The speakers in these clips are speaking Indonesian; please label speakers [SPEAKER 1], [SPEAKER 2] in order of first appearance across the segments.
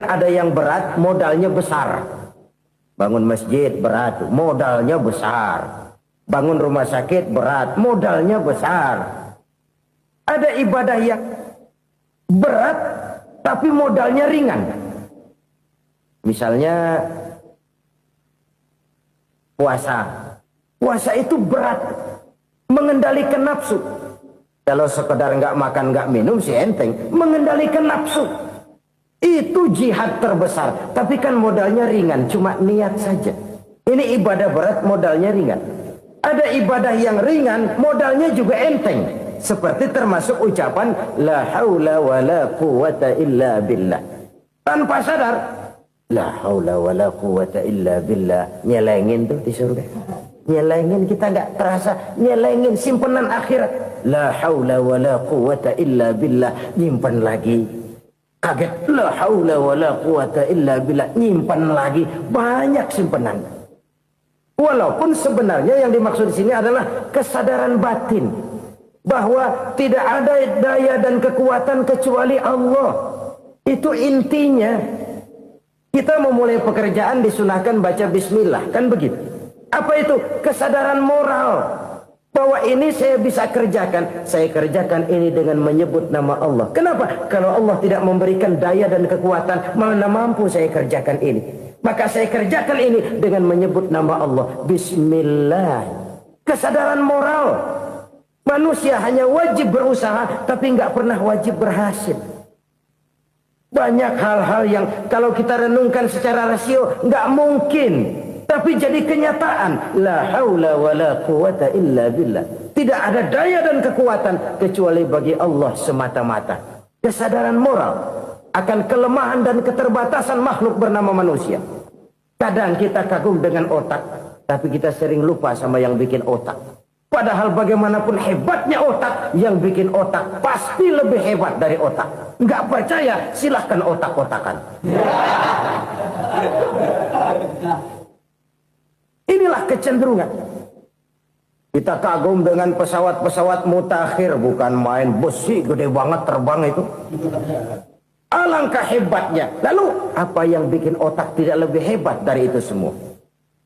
[SPEAKER 1] Ada yang berat, modalnya besar. Bangun masjid berat, modalnya besar. Bangun rumah sakit berat, modalnya besar. Ada ibadah yang berat, tapi modalnya ringan. Misalnya puasa. Puasa itu berat, mengendalikan nafsu. Kalau sekedar nggak makan, nggak minum sih enteng. Mengendalikan nafsu. Itu jihad terbesar. Tapi kan modalnya ringan, cuma niat saja. Ini ibadah berat, modalnya ringan. Ada ibadah yang ringan, modalnya juga enteng. Seperti termasuk ucapan la haula wa la quwata illa billah. Tanpa sadar, la haula wa la quwata illa billah. Nyelengin tuh di surga. Nyelengin, kita nggak terasa. Nyelengin simpenan akhirat. La haula wa la quwata illa billah. Nyimpan lagi. Kaget, la haula wa la quwata illa billah, nyimpan lagi, banyak simpanan. Walaupun sebenarnya yang dimaksud di sini adalah kesadaran batin bahwa tidak ada daya dan kekuatan kecuali Allah. Itu intinya. Kita memulai pekerjaan disunahkan baca bismillah, kan begitu. Apa itu? Kesadaran moral. Bahwa ini saya bisa kerjakan. Saya kerjakan ini dengan menyebut nama Allah. Kenapa? Kalau Allah tidak memberikan daya dan kekuatan, mana mampu saya kerjakan ini. Maka saya kerjakan ini dengan menyebut nama Allah. Bismillah. Kesadaran moral. Manusia hanya wajib berusaha, tapi nggak pernah wajib berhasil. Banyak hal-hal yang kalau kita renungkan secara rasio, nggak mungkin. Tapi jadi kenyataan. La haula wa la quwata illa billah. Tidak ada daya dan kekuatan kecuali bagi Allah semata-mata. Kesadaran moral akan kelemahan dan keterbatasan makhluk bernama manusia. Kadang kita kagum dengan otak, tapi kita sering lupa sama yang bikin otak. Padahal bagaimanapun hebatnya otak, yang bikin otak pasti lebih hebat dari otak. Nggak percaya? Silahkan otak-otakan. Inilah kecenderungan. Kita kagum dengan pesawat-pesawat mutakhir, bukan main, besi gede banget terbang itu. Alangkah hebatnya. Lalu apa yang bikin otak tidak lebih hebat dari itu semua?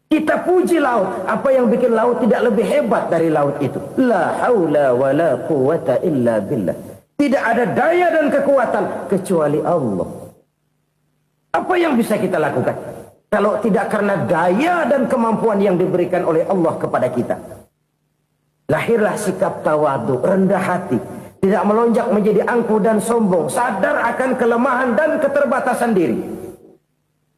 [SPEAKER 1] Kita puji laut. Apa yang bikin laut tidak lebih hebat dari laut itu? La haula wa la quwata illa billah. Tidak ada daya dan kekuatan kecuali Allah. Apa yang bisa kita lakukan kalau tidak karena daya dan kemampuan yang diberikan oleh Allah kepada kita? Lahirlah sikap tawadu, rendah hati, tidak melonjak menjadi angkuh dan sombong, sadar akan kelemahan dan keterbatasan diri.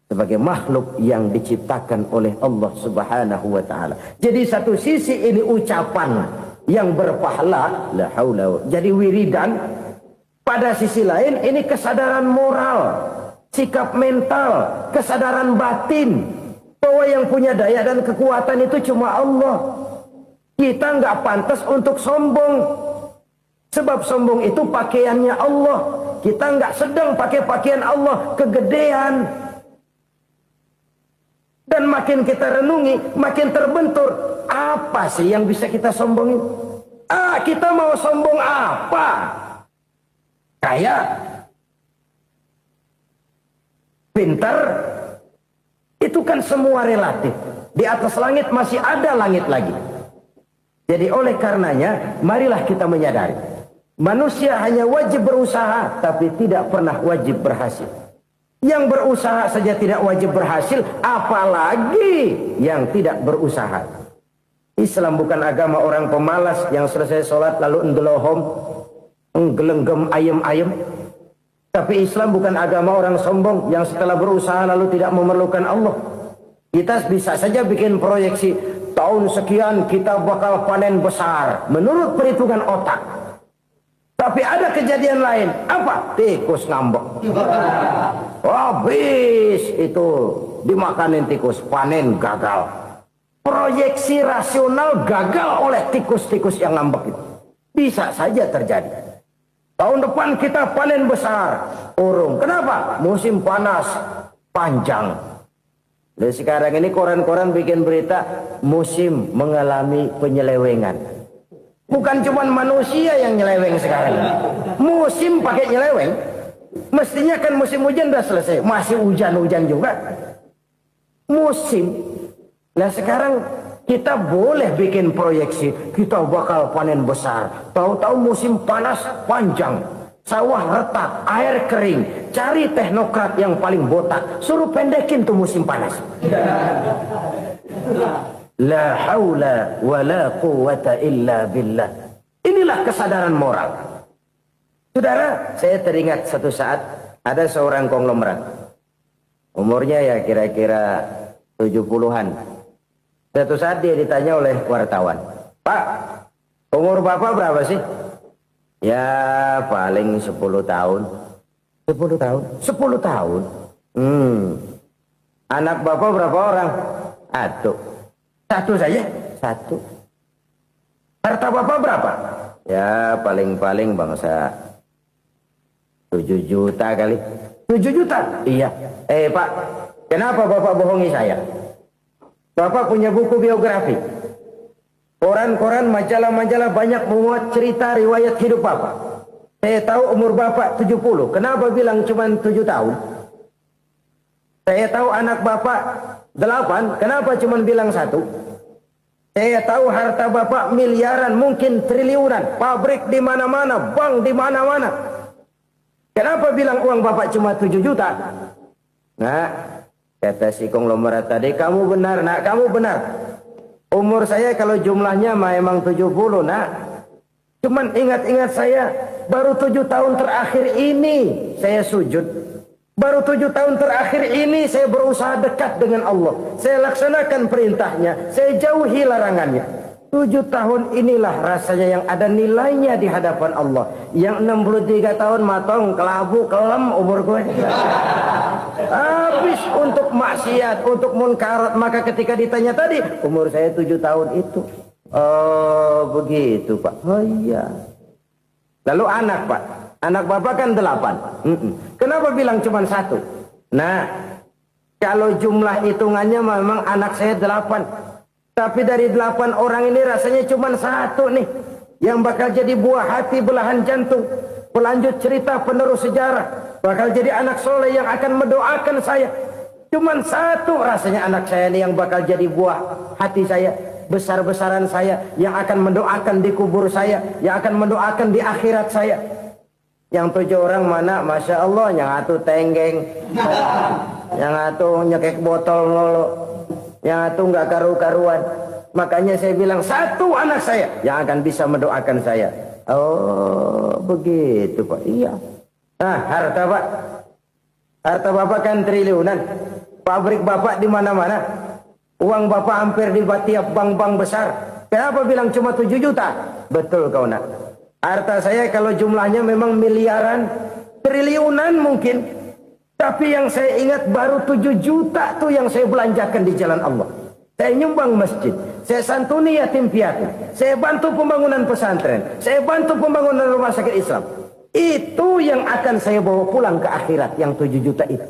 [SPEAKER 1] Sebagai makhluk yang diciptakan oleh Allah Subhanahu wa ta'ala. Jadi satu sisi ini ucapan yang berpahala, la haula, jadi wiridan. Pada sisi lain ini kesadaran moral, sikap mental, kesadaran batin bahwa yang punya daya dan kekuatan itu cuma Allah. Kita nggak pantas untuk sombong, sebab sombong itu pakaiannya Allah. Kita nggak sedang pakai pakaian Allah, kegedean. Dan makin kita renungi, makin terbentur. Apa sih yang bisa kita sombongin? Kita mau sombong apa? Kaya, pintar, itu kan semua relatif. Di atas langit masih ada langit lagi. Jadi oleh karenanya, marilah kita menyadari. Manusia hanya wajib berusaha, tapi tidak pernah wajib berhasil. Yang berusaha saja tidak wajib berhasil, apalagi yang tidak berusaha. Islam bukan agama orang pemalas yang selesai sholat lalu endelohom, nggelenggem ayem-ayem. Tapi Islam bukan agama orang sombong yang setelah berusaha lalu tidak memerlukan Allah. Kita bisa saja bikin proyeksi, tahun sekian kita bakal panen besar menurut perhitungan otak. Tapi ada kejadian lain. Apa? Tikus ngambek. Habis itu dimakanin tikus, panen gagal. Proyeksi rasional gagal oleh tikus-tikus yang ngambek itu. Bisa saja terjadi. Tahun depan kita panen besar, urung. Kenapa? Musim panas panjang. Dan sekarang ini koran-koran bikin berita musim mengalami penyelewengan. Bukan cuma manusia yang nyeleweng sekarang. Musim pakai nyeleweng. Mestinya kan musim hujan udah selesai. Masih hujan-hujan juga. Musim. Nah sekarang kita boleh bikin proyeksi. Kita bakal panen besar. Tahu-tahu musim panas panjang. Sawah retak, air kering. Cari teknokrat yang paling botak. Suruh pendekin tuh musim panas. La haula wa la quwata illa billah. Inilah kesadaran moral. Saudara, saya teringat satu saat ada seorang konglomerat. Umurnya ya kira-kira 70-an. Satu saat dia ditanya oleh wartawan, "Pak, umur Bapak berapa sih?" "Ya paling 10 tahun." 10 tahun? 10 tahun? Anak Bapak berapa orang? Satu saja? Satu. Harta Bapak berapa? Ya paling-paling bangsa 7 juta kali. 7 juta? Iya. Pak, kenapa Bapak bohongi saya? Bapak punya buku biografi. Koran-koran, majalah-majalah banyak memuat cerita riwayat hidup Bapak. Saya tahu umur Bapak 70. Kenapa bilang cuma 7 tahun? Saya tahu anak Bapak 8. Kenapa cuma bilang 1? Saya tahu harta Bapak miliaran, mungkin triliunan. Pabrik di mana-mana, bank di mana-mana. Kenapa bilang uang Bapak cuma 7 juta? Nah, kata si konglomerat tadi, "Kamu benar, nak, kamu benar. Umur saya kalau jumlahnya memang 70, nak. Cuman ingat-ingat saya, baru 7 tahun terakhir ini saya sujud. Baru 7 tahun terakhir ini saya berusaha dekat dengan Allah. Saya laksanakan perintahnya, saya jauhi larangannya. 7 tahun inilah rasanya yang ada nilainya di hadapan Allah. Yang 63 tahun matong, kelabu, kelem umur gue. Habis untuk maksiat, untuk munkarat. Maka ketika ditanya tadi, umur saya 7 tahun itu. Oh begitu Pak. Oh iya. Lalu anak Pak. Anak Bapak kan 8. Kenapa bilang cuma 1? Nah, kalau jumlah hitungannya memang anak saya 8. Tapi dari 8 orang ini rasanya cuma 1 nih. Yang bakal jadi buah hati, belahan jantung. Pelanjut cerita, penerus sejarah. Bakal jadi anak soleh yang akan mendoakan saya. Cuma 1 rasanya anak saya ini yang bakal jadi buah hati saya. Besar-besaran saya. Yang akan mendoakan di kubur saya. Yang akan mendoakan di akhirat saya. Yang 7 orang mana? Masya Allah. Yang 1 tenggeng. Yang 1 nyekek botol mulu. Yang 1 nggak karu-karuan. Makanya saya bilang 1 anak saya yang akan bisa mendoakan saya. Oh begitu Pak. Iya. Nah harta Pak. Harta Bapak kan triliunan. Pabrik Bapak di mana-mana. Uang Bapak hampir di tiap bank-bank besar. Kenapa bilang cuma 7 juta? Betul kau nak. Harta saya kalau jumlahnya memang miliaran, triliunan mungkin. Tapi yang saya ingat baru 7 juta tuh yang saya belanjakan di jalan Allah. Saya nyumbang masjid. Saya santuni yatim piatu. Saya bantu pembangunan pesantren. Saya bantu pembangunan rumah sakit Islam. Itu yang akan saya bawa pulang ke akhirat. Yang 7 juta itu.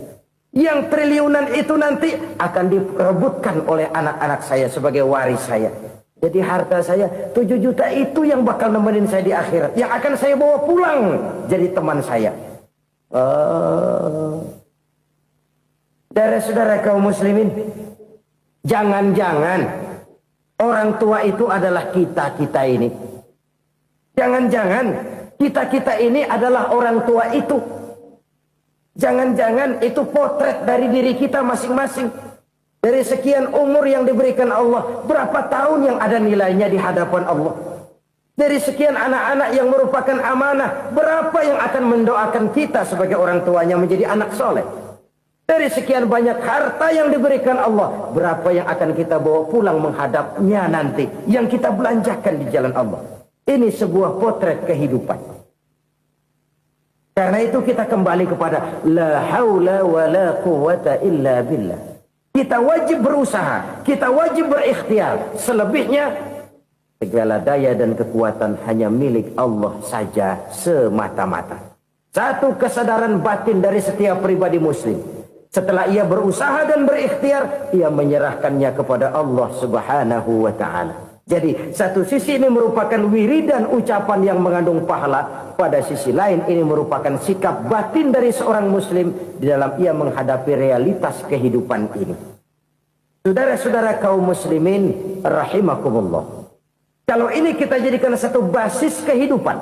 [SPEAKER 1] Yang triliunan itu nanti akan diperebutkan oleh anak-anak saya sebagai waris saya. Jadi harta saya 7 juta itu yang bakal nemenin saya di akhirat. Yang akan saya bawa pulang jadi teman saya. Saudara-saudara kaum muslimin, jangan-jangan orang tua itu adalah kita-kita ini. Jangan-jangan kita-kita ini adalah orang tua itu. Jangan-jangan itu potret dari diri kita masing-masing. Dari sekian umur yang diberikan Allah, berapa tahun yang ada nilainya di hadapan Allah. Dari sekian anak-anak yang merupakan amanah, berapa yang akan mendoakan kita sebagai orang tuanya menjadi anak soleh. Dari sekian banyak harta yang diberikan Allah, berapa yang akan kita bawa pulang menghadapnya nanti, yang kita belanjakan di jalan Allah. Ini sebuah potret kehidupan. Karena itu kita kembali kepada la haula wa la quwata illa billah. Kita wajib berusaha, kita wajib berikhtiar. Selebihnya segala daya dan kekuatan hanya milik Allah saja semata-mata. Satu kesadaran batin dari setiap pribadi muslim. Setelah ia berusaha dan berikhtiar, ia menyerahkannya kepada Allah Subhanahu wa ta'ala. Jadi satu sisi ini merupakan wiridan ucapan yang mengandung pahala, pada sisi lain ini merupakan sikap batin dari seorang muslim di dalam ia menghadapi realitas kehidupan ini. Saudara-saudara kaum muslimin rahimakumullah. Kalau ini kita jadikan satu basis kehidupan,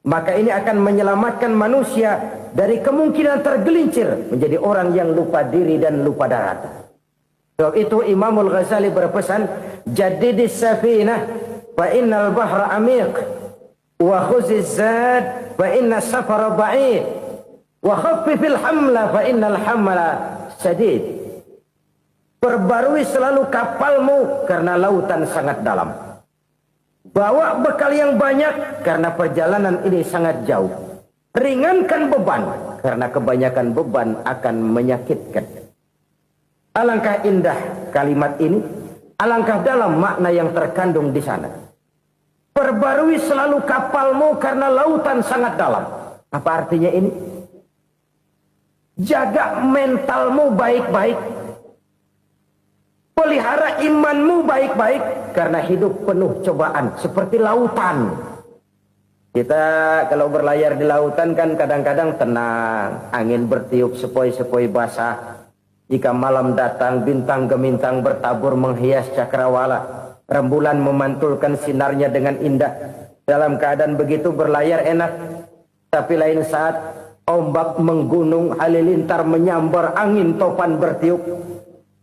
[SPEAKER 1] maka ini akan menyelamatkan manusia dari kemungkinan tergelincir menjadi orang yang lupa diri dan lupa darat. Sebab itu Imamul Ghazali berpesan, jadidis safinah fa innal bahra amiq wa khuziz zad fa inna safara ba'id wa khaffifil hamla fa innal hamla sadid. Perbarui selalu kapalmu karena lautan sangat dalam. Bawa bekal yang banyak karena perjalanan ini sangat jauh. Ringankan beban karena kebanyakan beban akan menyakitkan. Alangkah indah kalimat ini, alangkah dalam makna yang terkandung di sana. Perbarui selalu kapalmu karena lautan sangat dalam. Apa artinya ini? Jaga mentalmu baik-baik. Pelihara imanmu baik-baik karena hidup penuh cobaan seperti lautan. Kita kalau berlayar di lautan kan kadang-kadang tenang, angin bertiup sepoi-sepoi basah. Jika malam datang, bintang gemintang bertabur menghias cakrawala. Rembulan memantulkan sinarnya dengan indah. Dalam keadaan begitu berlayar enak. Tapi lain saat ombak menggunung, halilintar menyambar, angin topan bertiup.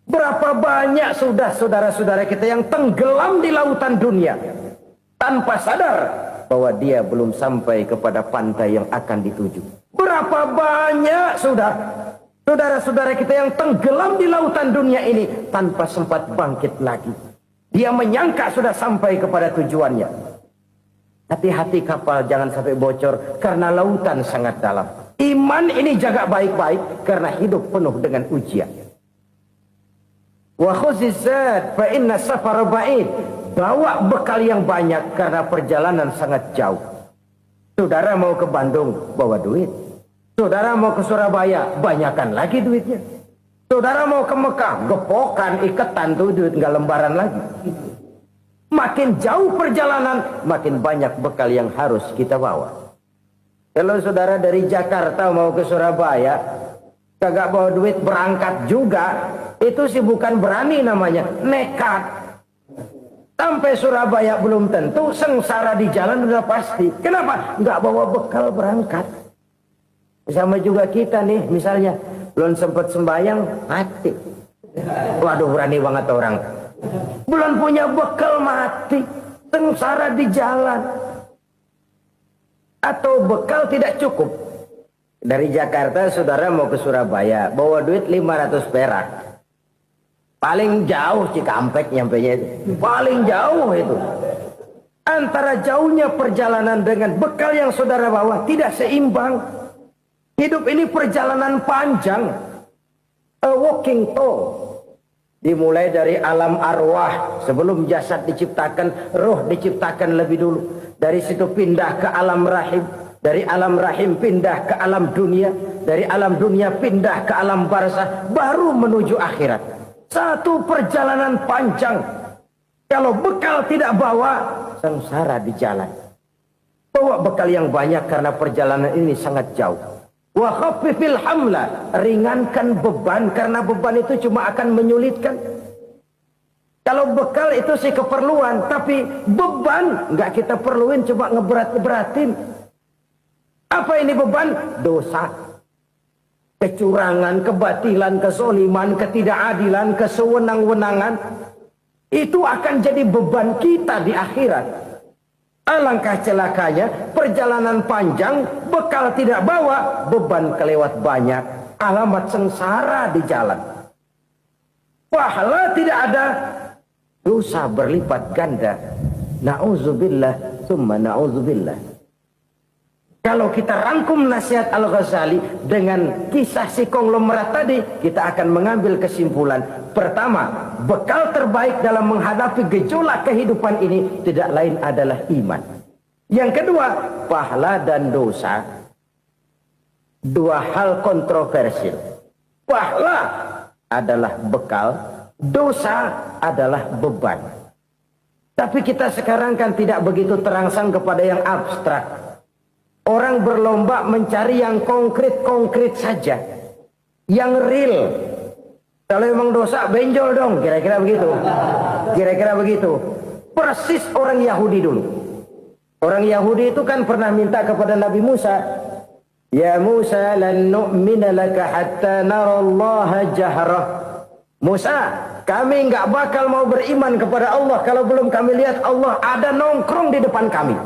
[SPEAKER 1] Berapa banyak sudah saudara-saudara kita yang tenggelam di lautan dunia tanpa sadar bahwa dia belum sampai kepada pantai yang akan dituju. Berapa banyak sudah saudara-saudara kita yang tenggelam di lautan dunia ini tanpa sempat bangkit lagi. Dia menyangka sudah sampai kepada tujuannya. Hati-hati kapal jangan sampai bocor karena lautan sangat dalam. Iman ini jaga baik-baik karena hidup penuh dengan ujian. Wa khuziz zad fa inna safara ba'id. Bawa bekal yang banyak karena perjalanan sangat jauh. Saudara mau ke Bandung, bawa duit. Saudara mau ke Surabaya, banyakkan lagi duitnya. Saudara mau ke Mekah, gepokan, iketan tuh duit nggak lembaran lagi. Makin jauh perjalanan, makin banyak bekal yang harus kita bawa. Kalau saudara dari Jakarta mau ke Surabaya, kagak bawa duit berangkat juga, itu sih bukan berani namanya, nekat. Sampai Surabaya belum tentu, sengsara di jalan udah pasti. Kenapa? Nggak bawa bekal berangkat. Sama juga kita nih, misalnya belum sempat sembahyang, mati. Waduh, berani banget orang. Belum punya bekal, mati. Sengsara di jalan. Atau bekal tidak cukup. Dari Jakarta saudara mau ke Surabaya, bawa duit 500 perak. Paling jauh Cikampek nyampenya itu. Paling jauh itu. Antara jauhnya perjalanan dengan bekal yang saudara bawa tidak seimbang. Hidup ini perjalanan panjang. A walking tour. Dimulai dari alam arwah. Sebelum jasad diciptakan, roh diciptakan lebih dulu. Dari situ pindah ke alam rahim. Dari alam rahim pindah ke alam dunia. Dari alam dunia pindah ke alam barzah. Baru menuju akhirat. Satu perjalanan panjang. Kalau bekal tidak bawa, sengsara di jalan. Bawa bekal yang banyak karena perjalanan ini sangat jauh. Wa khaffifil hamla, ringankan beban karena beban itu cuma akan menyulitkan. Kalau bekal itu sih keperluan, tapi beban nggak kita perluin, cuma ngeberat-beratin. Apa ini beban? Dosa. Kecurangan, kebatilan, kesoliman, ketidakadilan, kesewenang-wenangan. Itu akan jadi beban kita di akhirat. Alangkah celakanya, perjalanan panjang, bekal tidak bawa, beban kelewat banyak, alamat sengsara di jalan. Pahala tidak ada, dosa berlipat ganda. Na'udzubillah, summa na'udzubillah. Kalau kita rangkum nasihat Al-Ghazali dengan kisah si konglomerat tadi, kita akan mengambil kesimpulan. Pertama, bekal terbaik dalam menghadapi gejolak kehidupan ini tidak lain adalah iman. Yang kedua, pahala dan dosa. Dua hal kontroversial. Pahala adalah bekal, dosa adalah beban. Tapi kita sekarang kan tidak begitu terangsang kepada yang abstrak. Orang berlomba mencari yang konkret-konkret saja. Yang real. Kalau memang dosa, benjol dong. Kira-kira begitu. Kira-kira begitu. Persis orang Yahudi dulu. Orang Yahudi itu kan pernah minta kepada Nabi Musa. Ya Musa, lan nu'mina laka hatta narallaha jahrah. Musa, kami nggak bakal mau beriman kepada Allah kalau belum kami lihat Allah ada nongkrong di depan kami.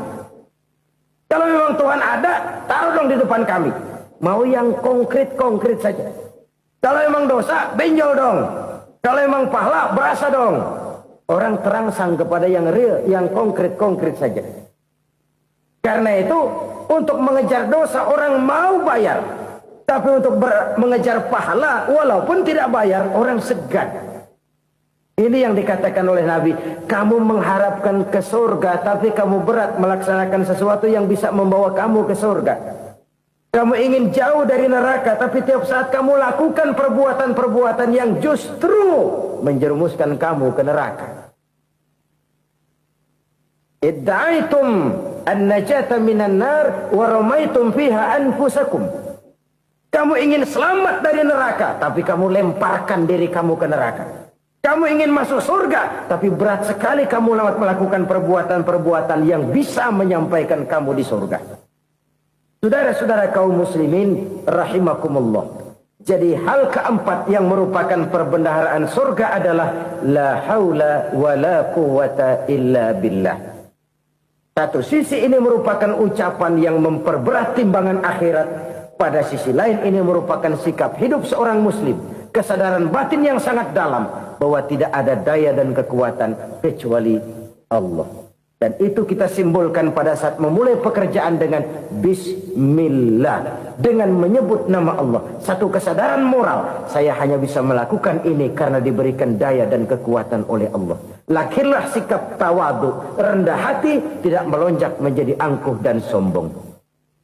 [SPEAKER 1] Kalau memang Tuhan ada, taruh dong di depan kami. Mau yang konkret-konkret saja. Kalau memang dosa, benjol dong. Kalau memang pahala, berasa dong. Orang terangsang kepada yang real, yang konkret-konkret saja. Karena itu, untuk mengejar dosa orang mau bayar. Tapi untuk mengejar pahala, walaupun tidak bayar, orang segan. Ini yang dikatakan oleh Nabi. Kamu mengharapkan ke surga, tapi kamu berat melaksanakan sesuatu yang bisa membawa kamu ke surga. Kamu ingin jauh dari neraka, tapi tiap saat kamu lakukan perbuatan-perbuatan yang justru menjerumuskan kamu ke neraka. Idda'aitum an-najata minan nar wa ramaitum fiha anfusakum. Kamu ingin selamat dari neraka, tapi kamu lemparkan diri kamu ke neraka. Kamu ingin masuk surga, tapi berat sekali kamu melakukan perbuatan-perbuatan yang bisa menyampaikan kamu di surga. Saudara-saudara kaum muslimin rahimakumullah. Jadi hal keempat yang merupakan perbendaharaan surga adalah la haula wa la quwwata illa billah. Satu sisi ini merupakan ucapan yang memperberat timbangan akhirat. Pada sisi lain ini merupakan sikap hidup seorang muslim. Kesadaran batin yang sangat dalam bahwa tidak ada daya dan kekuatan kecuali Allah. Dan itu kita simbolkan pada saat memulai pekerjaan dengan Bismillah. Dengan menyebut nama Allah. Satu kesadaran moral. Saya hanya bisa melakukan ini karena diberikan daya dan kekuatan oleh Allah. Lahirlah sikap tawadu, rendah hati, tidak melonjak menjadi angkuh dan sombong.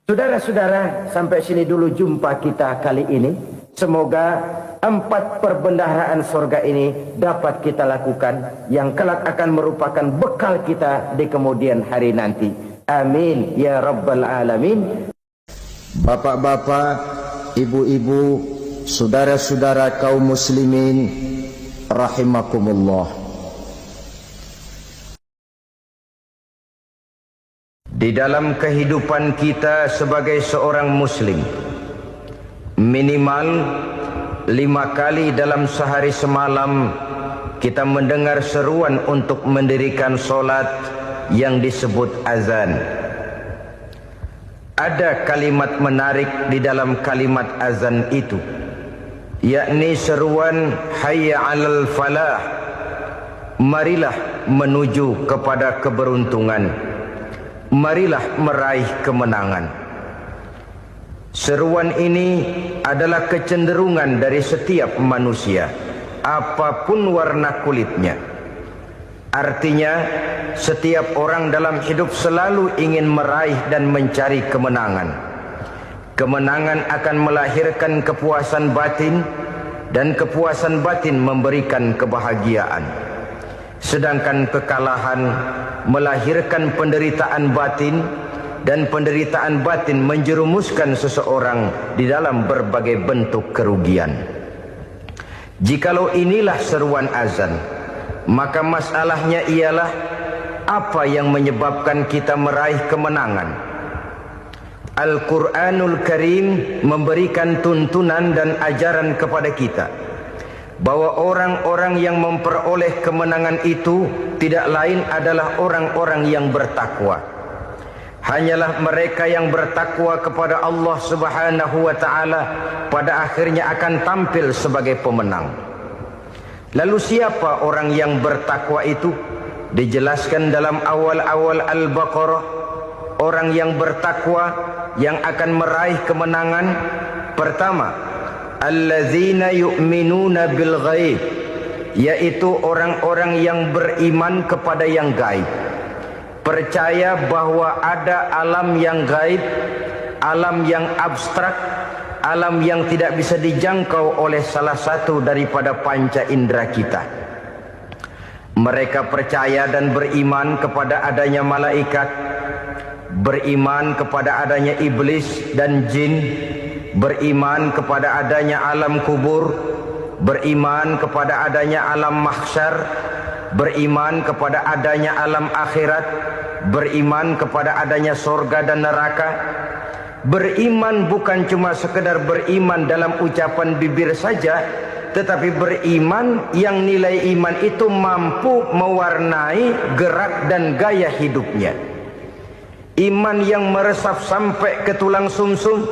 [SPEAKER 1] Saudara-saudara, sampai sini dulu jumpa kita kali ini. Semoga 4 perbendaharaan surga ini dapat kita lakukan, yang kelak akan merupakan bekal kita di kemudian hari nanti. Amin ya rabbal alamin. Bapak-bapak, ibu-ibu, saudara-saudara kaum muslimin rahimakumullah. Di dalam kehidupan kita sebagai seorang muslim, minimal 5 kali dalam sehari semalam kita mendengar seruan untuk mendirikan solat yang disebut azan. Ada kalimat menarik di dalam kalimat azan itu, yakni seruan hayya 'alal falah, marilah menuju kepada keberuntungan, marilah meraih kemenangan. Seruan ini adalah kecenderungan dari setiap manusia, apapun warna kulitnya. Artinya, setiap orang dalam hidup selalu ingin meraih dan mencari kemenangan. Kemenangan akan melahirkan kepuasan batin, dan kepuasan batin memberikan kebahagiaan. Sedangkan kekalahan melahirkan penderitaan batin, dan penderitaan batin menjerumuskan seseorang di dalam berbagai bentuk kerugian. Jikalau inilah seruan azan, maka masalahnya ialah apa yang menyebabkan kita meraih kemenangan. Al-Quranul Karim memberikan tuntunan dan ajaran kepada kita bahwa orang-orang yang memperoleh kemenangan itu tidak lain adalah orang-orang yang bertakwa. Hanyalah mereka yang bertakwa kepada Allah Subhanahu wa ta'ala pada akhirnya akan tampil sebagai pemenang. Lalu siapa orang yang bertakwa itu? Dijelaskan dalam awal-awal Al-Baqarah, orang yang bertakwa yang akan meraih kemenangan. Pertama, allazina yu'minuna bil ghaib, yaitu orang-orang yang beriman kepada yang gaib. Percaya bahwa ada alam yang gaib, alam yang abstrak, alam yang tidak bisa dijangkau oleh salah satu daripada panca indera kita. Mereka percaya dan beriman kepada adanya malaikat, beriman kepada adanya iblis dan jin, beriman kepada adanya alam kubur, beriman kepada adanya alam mahsyar, beriman kepada adanya alam akhirat, beriman kepada adanya surga dan neraka. Beriman bukan cuma sekedar beriman dalam ucapan bibir saja, tetapi beriman yang nilai iman itu mampu mewarnai gerak dan gaya hidupnya. Iman yang meresap sampai ke tulang sumsum,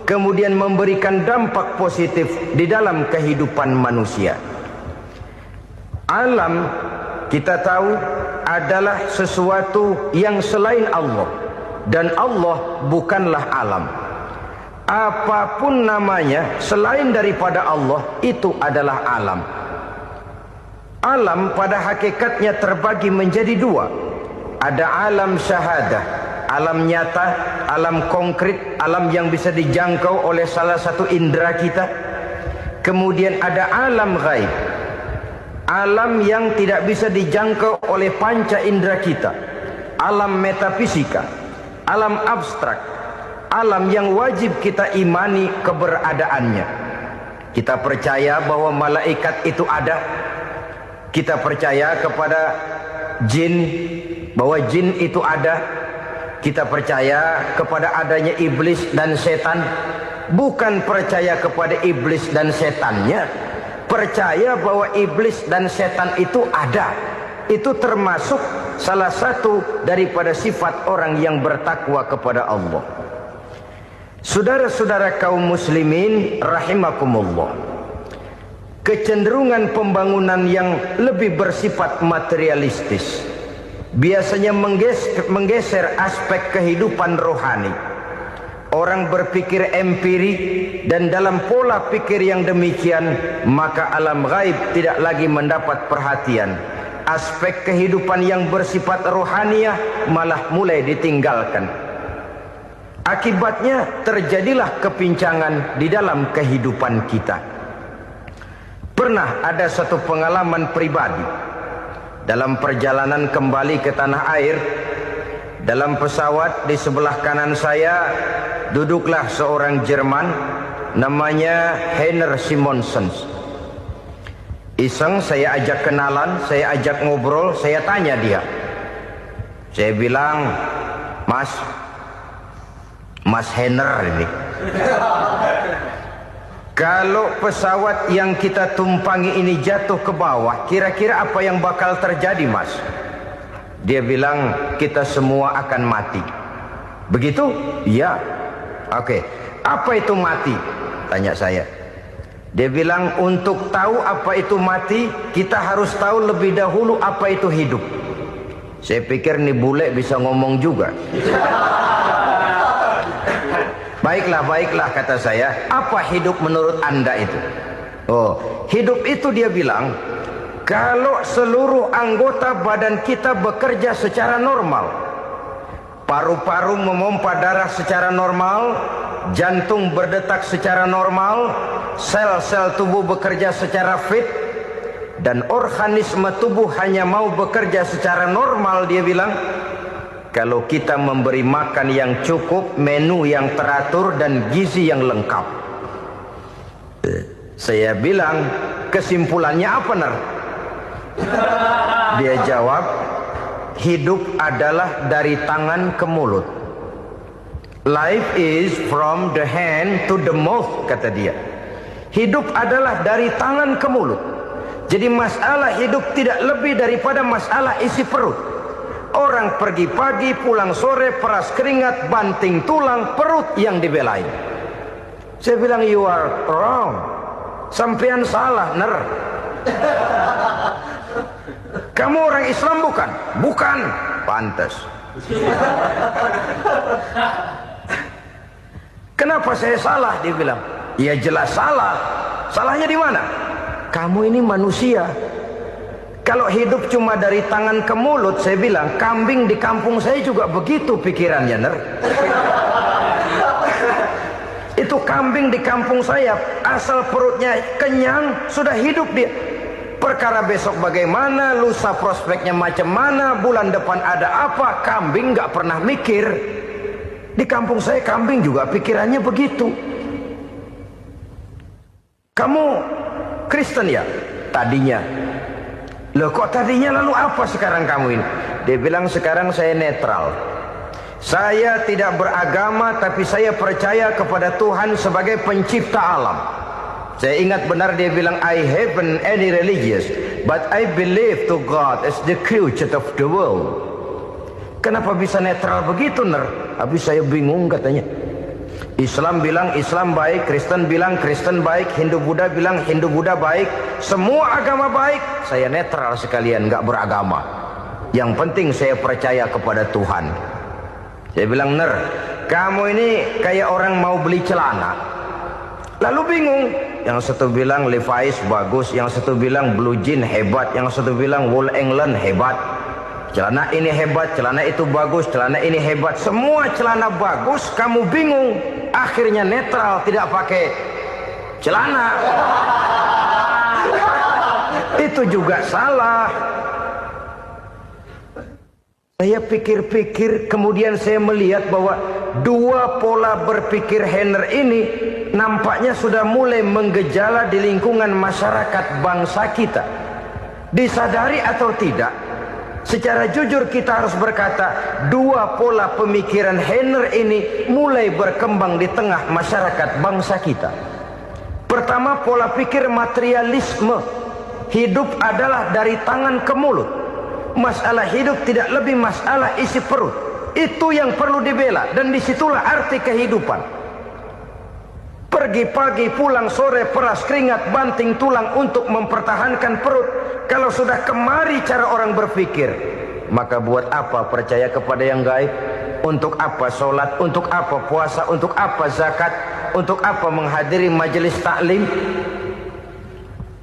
[SPEAKER 1] kemudian memberikan dampak positif di dalam kehidupan manusia. Alam, kita tahu, adalah sesuatu yang selain Allah. Dan Allah bukanlah alam. Apapun namanya selain daripada Allah, itu adalah alam. Alam pada hakikatnya terbagi menjadi dua. Ada alam syahadah, alam nyata, alam konkret, alam yang bisa dijangkau oleh salah satu indera kita. Kemudian ada alam ghaib, alam yang tidak bisa dijangkau oleh panca indera kita, alam metafisika, alam abstrak, alam yang wajib kita imani keberadaannya. Kita percaya bahwa malaikat itu ada. Kita percaya kepada jin, bahwa jin itu ada. Kita percaya kepada adanya iblis dan setan. Bukan percaya kepada iblis dan setannya, percaya bahwa iblis dan setan itu ada. Itu termasuk salah satu daripada sifat orang yang bertakwa kepada Allah. Saudara-saudara kaum muslimin rahimakumullah, kecenderungan pembangunan yang lebih bersifat materialistis biasanya menggeser aspek kehidupan rohani. Orang berpikir empiri, dan dalam pola pikir yang demikian maka alam gaib tidak lagi mendapat perhatian. Aspek kehidupan yang bersifat rohaniah malah mulai ditinggalkan. Akibatnya terjadilah kepincangan di dalam kehidupan kita. Pernah ada satu pengalaman pribadi. Dalam perjalanan kembali ke tanah air, dalam pesawat di sebelah kanan saya duduklah seorang Jerman, namanya Heiner Simonsen. Iseng saya ajak kenalan, saya ajak ngobrol, saya tanya dia. Saya bilang, Mas Heiner ini, kalau pesawat yang kita tumpangi ini jatuh ke bawah, kira-kira apa yang bakal terjadi, Mas? Dia bilang, kita semua akan mati. Begitu? Iya. Oke. Apa itu mati? Tanya saya. Dia bilang, untuk tahu apa itu mati, kita harus tahu lebih dahulu apa itu hidup. Saya pikir nih bule bisa ngomong juga. Baiklah kata saya. Apa hidup menurut Anda itu? Oh, hidup itu dia bilang, kalau seluruh anggota badan kita bekerja secara normal, paru-paru memompa darah secara normal, jantung berdetak secara normal, sel-sel tubuh bekerja secara fit, dan organisme tubuh hanya mau bekerja secara normal, dia bilang, kalau kita memberi makan yang cukup, menu yang teratur, dan gizi yang lengkap. Saya bilang, kesimpulannya apa, Ner? Dia jawab, hidup adalah dari tangan ke mulut. Life is from the hand to the mouth, kata dia. Hidup adalah dari tangan ke mulut. Jadi masalah hidup tidak lebih daripada masalah isi perut. Orang pergi pagi, pulang sore, peras keringat, banting tulang, perut yang dibelain. Saya bilang, you are wrong. Sampean salah, Ner. Kamu orang Islam bukan? Bukan. Pantas. Kenapa saya salah? Dia bilang, ya jelas salah. Salahnya di mana? Kamu ini manusia. Kalau hidup cuma dari tangan ke mulut, saya bilang, kambing di kampung saya juga begitu pikirannya, Ner. Itu kambing di kampung saya, asal perutnya kenyang, sudah hidup dia. Perkara besok bagaimana, lusa prospeknya macam mana, bulan depan ada apa, kambing nggak pernah mikir. Di kampung saya kambing juga pikirannya begitu. Kamu Kristen ya? Tadinya. Loh kok tadinya, lalu apa sekarang kamu ini? Dia bilang sekarang saya netral. Saya tidak beragama, tapi saya percaya kepada Tuhan sebagai pencipta alam. Saya ingat benar dia bilang, I haven't any religious, but I believe to God as the creator of the world. Kenapa bisa netral begitu, Ner? Habis saya bingung katanya. Islam bilang Islam baik, Kristen bilang Kristen baik, Hindu Buddha bilang Hindu Buddha baik, semua agama baik. Saya netral sekalian, nggak beragama. Yang penting saya percaya kepada Tuhan. Saya bilang, Ner, kamu ini kayak orang mau beli celana. Lalu bingung, yang satu bilang Levi's bagus, yang satu bilang Blue Jean hebat, yang satu bilang Wool England hebat. Celana ini hebat, celana itu bagus, celana ini hebat. Semua celana bagus, kamu bingung. Akhirnya netral, tidak pakai celana. Itu juga salah. Saya pikir-pikir, kemudian saya melihat bahwa dua pola berpikir Henner ini nampaknya sudah mulai menggejala di lingkungan masyarakat bangsa kita. Disadari atau tidak, secara jujur kita harus berkata, dua pola pemikiran Henner ini mulai berkembang di tengah masyarakat bangsa kita. Pertama, pola pikir materialisme. Hidup adalah dari tangan ke mulut. Masalah hidup tidak lebih masalah isi perut. Itu yang perlu dibela, dan disitulah arti kehidupan. Pergi pagi, pulang sore, peras keringat, banting tulang untuk mempertahankan perut. Kalau sudah kemari cara orang berpikir, maka buat apa percaya kepada yang gaib? Untuk apa sholat? Untuk apa puasa? Untuk apa zakat? Untuk apa menghadiri majelis taklim?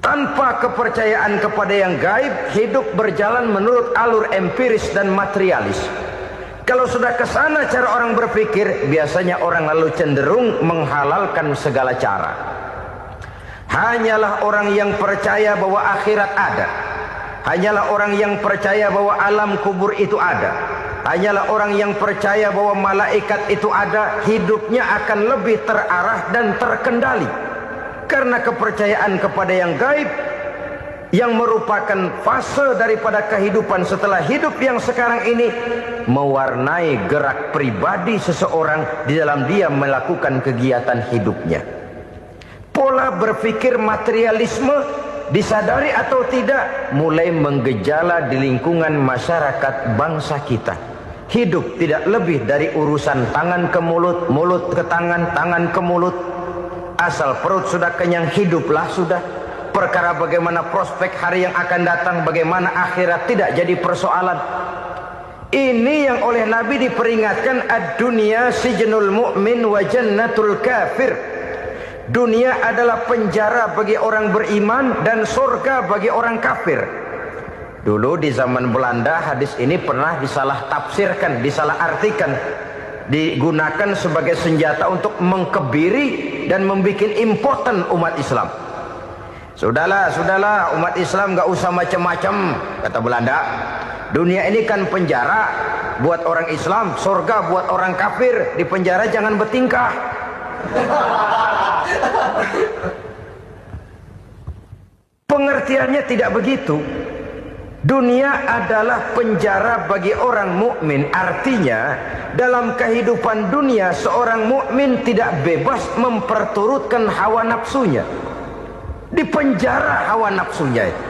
[SPEAKER 1] Tanpa kepercayaan kepada yang gaib, hidup berjalan menurut alur empiris dan materialis. Kalau sudah ke sana cara orang berpikir, biasanya orang lalu cenderung menghalalkan segala cara. Hanyalah orang yang percaya bahwa akhirat ada. Hanyalah orang yang percaya bahwa alam kubur itu ada. Hanyalah orang yang percaya bahwa malaikat itu ada, hidupnya akan lebih terarah dan terkendali. Karena kepercayaan kepada yang gaib, yang merupakan fase daripada kehidupan setelah hidup yang sekarang ini, mewarnai gerak pribadi seseorang di dalam dia melakukan kegiatan hidupnya. Pola berpikir materialisme, disadari atau tidak, mulai menggejala di lingkungan masyarakat bangsa kita. Hidup tidak lebih dari urusan tangan ke mulut, mulut ke tangan, tangan ke mulut. Asal perut sudah kenyang, hiduplah sudah. Perkara bagaimana prospek hari yang akan datang, bagaimana akhirat, tidak jadi persoalan. Ini yang oleh Nabi diperingatkan, ad-dunya sijnul mu'min wa jannatul kafir. Dunia adalah penjara bagi orang beriman dan surga bagi orang kafir. Dulu di zaman Belanda hadis ini pernah disalah tafsirkan, disalah artikan, digunakan sebagai senjata untuk mengkebiri dan membuat impoten umat Islam. Sudahlah, sudahlah, umat Islam gak usah macam-macam, kata Belanda. Dunia ini kan penjara buat orang Islam, surga buat orang kafir. Di penjara jangan bertingkah. Pengertiannya tidak begitu. Dunia adalah penjara bagi orang mukmin. Artinya dalam kehidupan dunia seorang mukmin tidak bebas memperturutkan hawa nafsunya. Di penjara hawa nafsunya itu.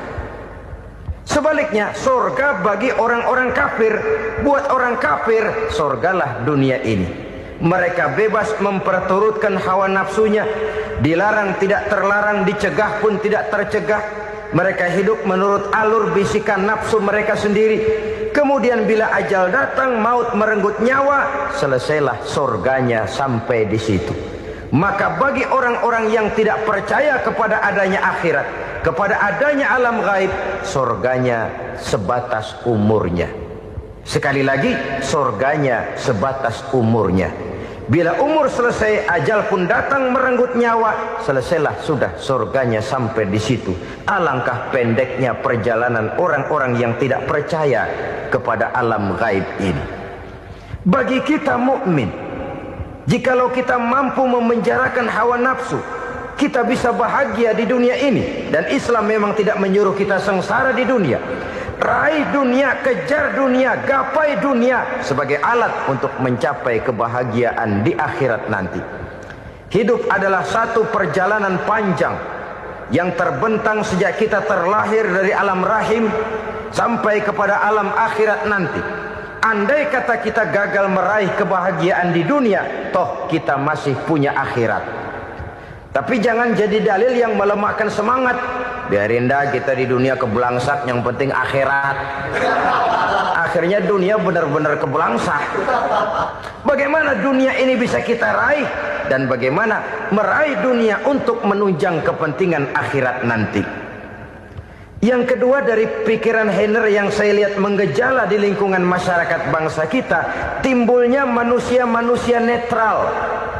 [SPEAKER 1] Sebaliknya, surga bagi orang-orang kafir. Buat orang kafir, surgalah dunia ini. Mereka bebas memperturutkan hawa nafsunya. Dilarang tidak terlarang, dicegah pun tidak tercegah. Mereka hidup menurut alur bisikan nafsu mereka sendiri. Kemudian bila ajal datang, maut merenggut nyawa, selesailah surganya sampai di situ. Maka bagi orang-orang yang tidak percaya kepada adanya akhirat, kepada adanya alam gaib, surganya sebatas umurnya. Sekali lagi, surganya sebatas umurnya. Bila umur selesai, ajal pun datang merenggut nyawa, selesailah sudah surganya sampai di situ. Alangkah pendeknya perjalanan orang-orang yang tidak percaya kepada alam gaib ini. Bagi kita mukmin, jikalau kita mampu memenjarakan hawa nafsu, kita bisa bahagia di dunia ini. Dan Islam memang tidak menyuruh kita sengsara di dunia. Raih dunia, kejar dunia, gapai dunia sebagai alat untuk mencapai kebahagiaan di akhirat nanti. Hidup adalah satu perjalanan panjang yang terbentang sejak kita terlahir dari alam rahim sampai kepada alam akhirat nanti. Andai kata kita gagal meraih kebahagiaan di dunia, toh kita masih punya akhirat. Tapi jangan jadi dalil yang melemahkan semangat. Biarin dah kita di dunia kebelangsak, yang penting akhirat. Akhirnya dunia benar-benar kebelangsak. Bagaimana dunia ini bisa kita raih, dan bagaimana meraih dunia untuk menunjang kepentingan akhirat nanti. Yang kedua, dari pikiran Heiner yang saya lihat menggejala di lingkungan masyarakat bangsa kita, timbulnya manusia-manusia netral.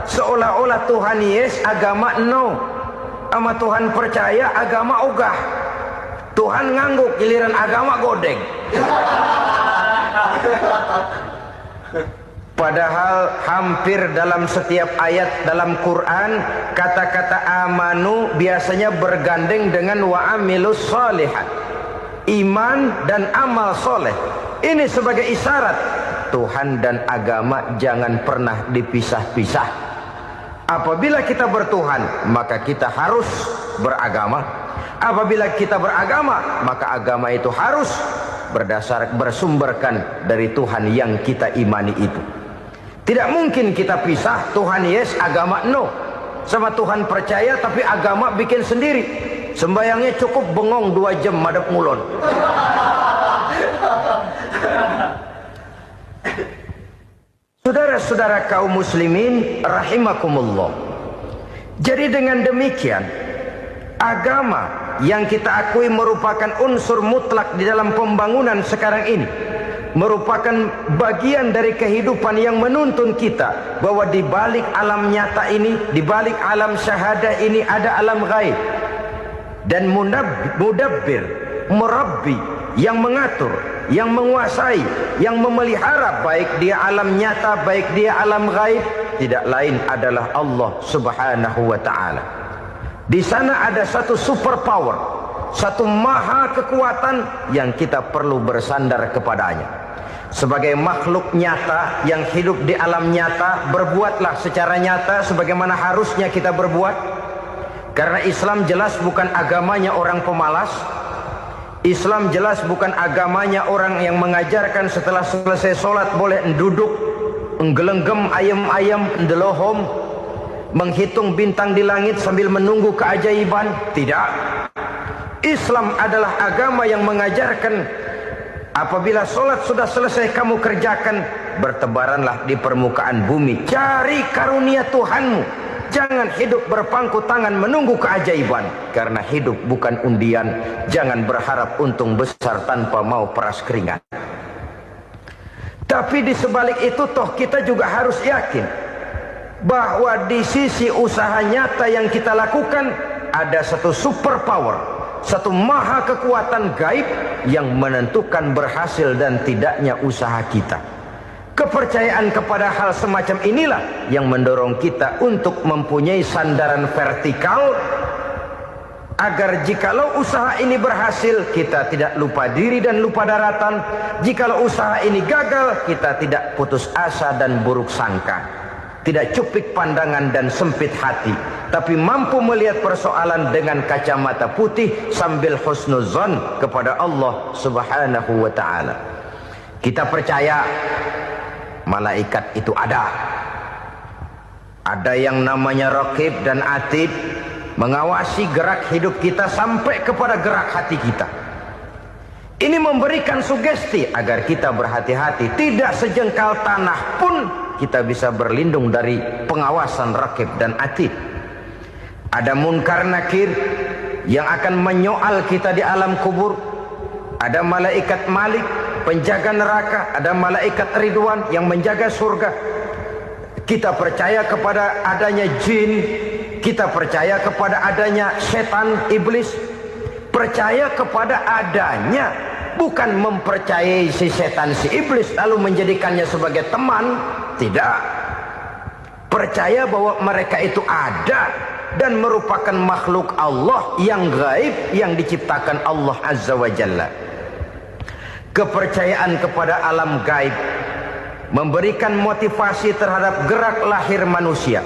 [SPEAKER 1] Seolah-olah Tuhan yes, agama no. Sama Tuhan percaya, agama ogah. Tuhan ngangguk, giliran agama godeng. Padahal hampir dalam setiap ayat dalam Quran, kata-kata amanu biasanya bergandeng dengan wa amilus sholihat. Iman dan amal soleh. Ini sebagai isyarat Tuhan dan agama jangan pernah dipisah-pisah. Apabila kita bertuhan, maka kita harus beragama. Apabila kita beragama, maka agama itu harus bersumberkan dari Tuhan yang kita imani itu. Tidak mungkin kita pisah, Tuhan yes, agama no. Sama Tuhan percaya tapi agama bikin sendiri. Sembayangnya cukup bengong 2 jam madep ngulon. Saudara-saudara kaum muslimin rahimakumullah. Jadi dengan demikian, agama yang kita akui merupakan unsur mutlak di dalam pembangunan sekarang ini, merupakan bagian dari kehidupan yang menuntun kita bahwa di balik alam nyata ini, di balik alam syahadah ini ada alam gaib. Dan mudabbir, murabbi, yang mengatur, yang menguasai, yang memelihara baik dia alam nyata, baik dia alam gaib, tidak lain adalah Allah Subhanahu wa ta'ala. Di sana ada satu super power, satu maha kekuatan yang kita perlu bersandar kepadanya. Sebagai makhluk nyata yang hidup di alam nyata, berbuatlah secara nyata sebagaimana harusnya kita berbuat. Karena Islam jelas bukan agamanya orang pemalas. Islam jelas bukan agamanya orang yang mengajarkan setelah selesai sholat boleh duduk, nggelenggem ayam-ayam, ndelohom, menghitung bintang di langit sambil menunggu keajaiban. Tidak. Islam adalah agama yang mengajarkan apabila sholat sudah selesai kamu kerjakan, bertebaranlah di permukaan bumi, cari karunia Tuhanmu. Jangan hidup berpangku tangan menunggu keajaiban. Karena hidup bukan undian. Jangan berharap untung besar tanpa mau peras keringat. Tapi di sebalik itu toh kita juga harus yakin bahwa di sisi usaha nyata yang kita lakukan ada satu super power, satu maha kekuatan gaib yang menentukan berhasil dan tidaknya usaha kita. Kepercayaan kepada hal semacam inilah yang mendorong kita untuk mempunyai sandaran vertikal, agar jikalau usaha ini berhasil, kita tidak lupa diri dan lupa daratan. Jikalau usaha ini gagal, kita tidak putus asa dan buruk sangka, tidak cupik pandangan dan sempit hati, tapi mampu melihat persoalan dengan kacamata putih sambil husnuzon kepada Allah Subhanahu wa ta'ala. Kita percaya malaikat itu ada. Ada yang namanya raqib dan atid, mengawasi gerak hidup kita sampai kepada gerak hati kita. Ini memberikan sugesti agar kita berhati-hati. Tidak sejengkal tanah pun kita bisa berlindung dari pengawasan raqib dan atid. Ada munkar nakir yang akan menyoal kita di alam kubur. Ada malaikat Malik, penjaga neraka. Ada malaikat Ridwan yang menjaga surga. Kita percaya kepada adanya jin, kita percaya kepada adanya setan, iblis. Percaya kepada adanya, bukan mempercayai si setan, si iblis lalu menjadikannya sebagai teman. Tidak. Percaya bahwa mereka itu ada dan merupakan makhluk Allah yang gaib, yang diciptakan Allah Azza wa Jalla. Kepercayaan kepada alam gaib memberikan motivasi terhadap gerak lahir manusia,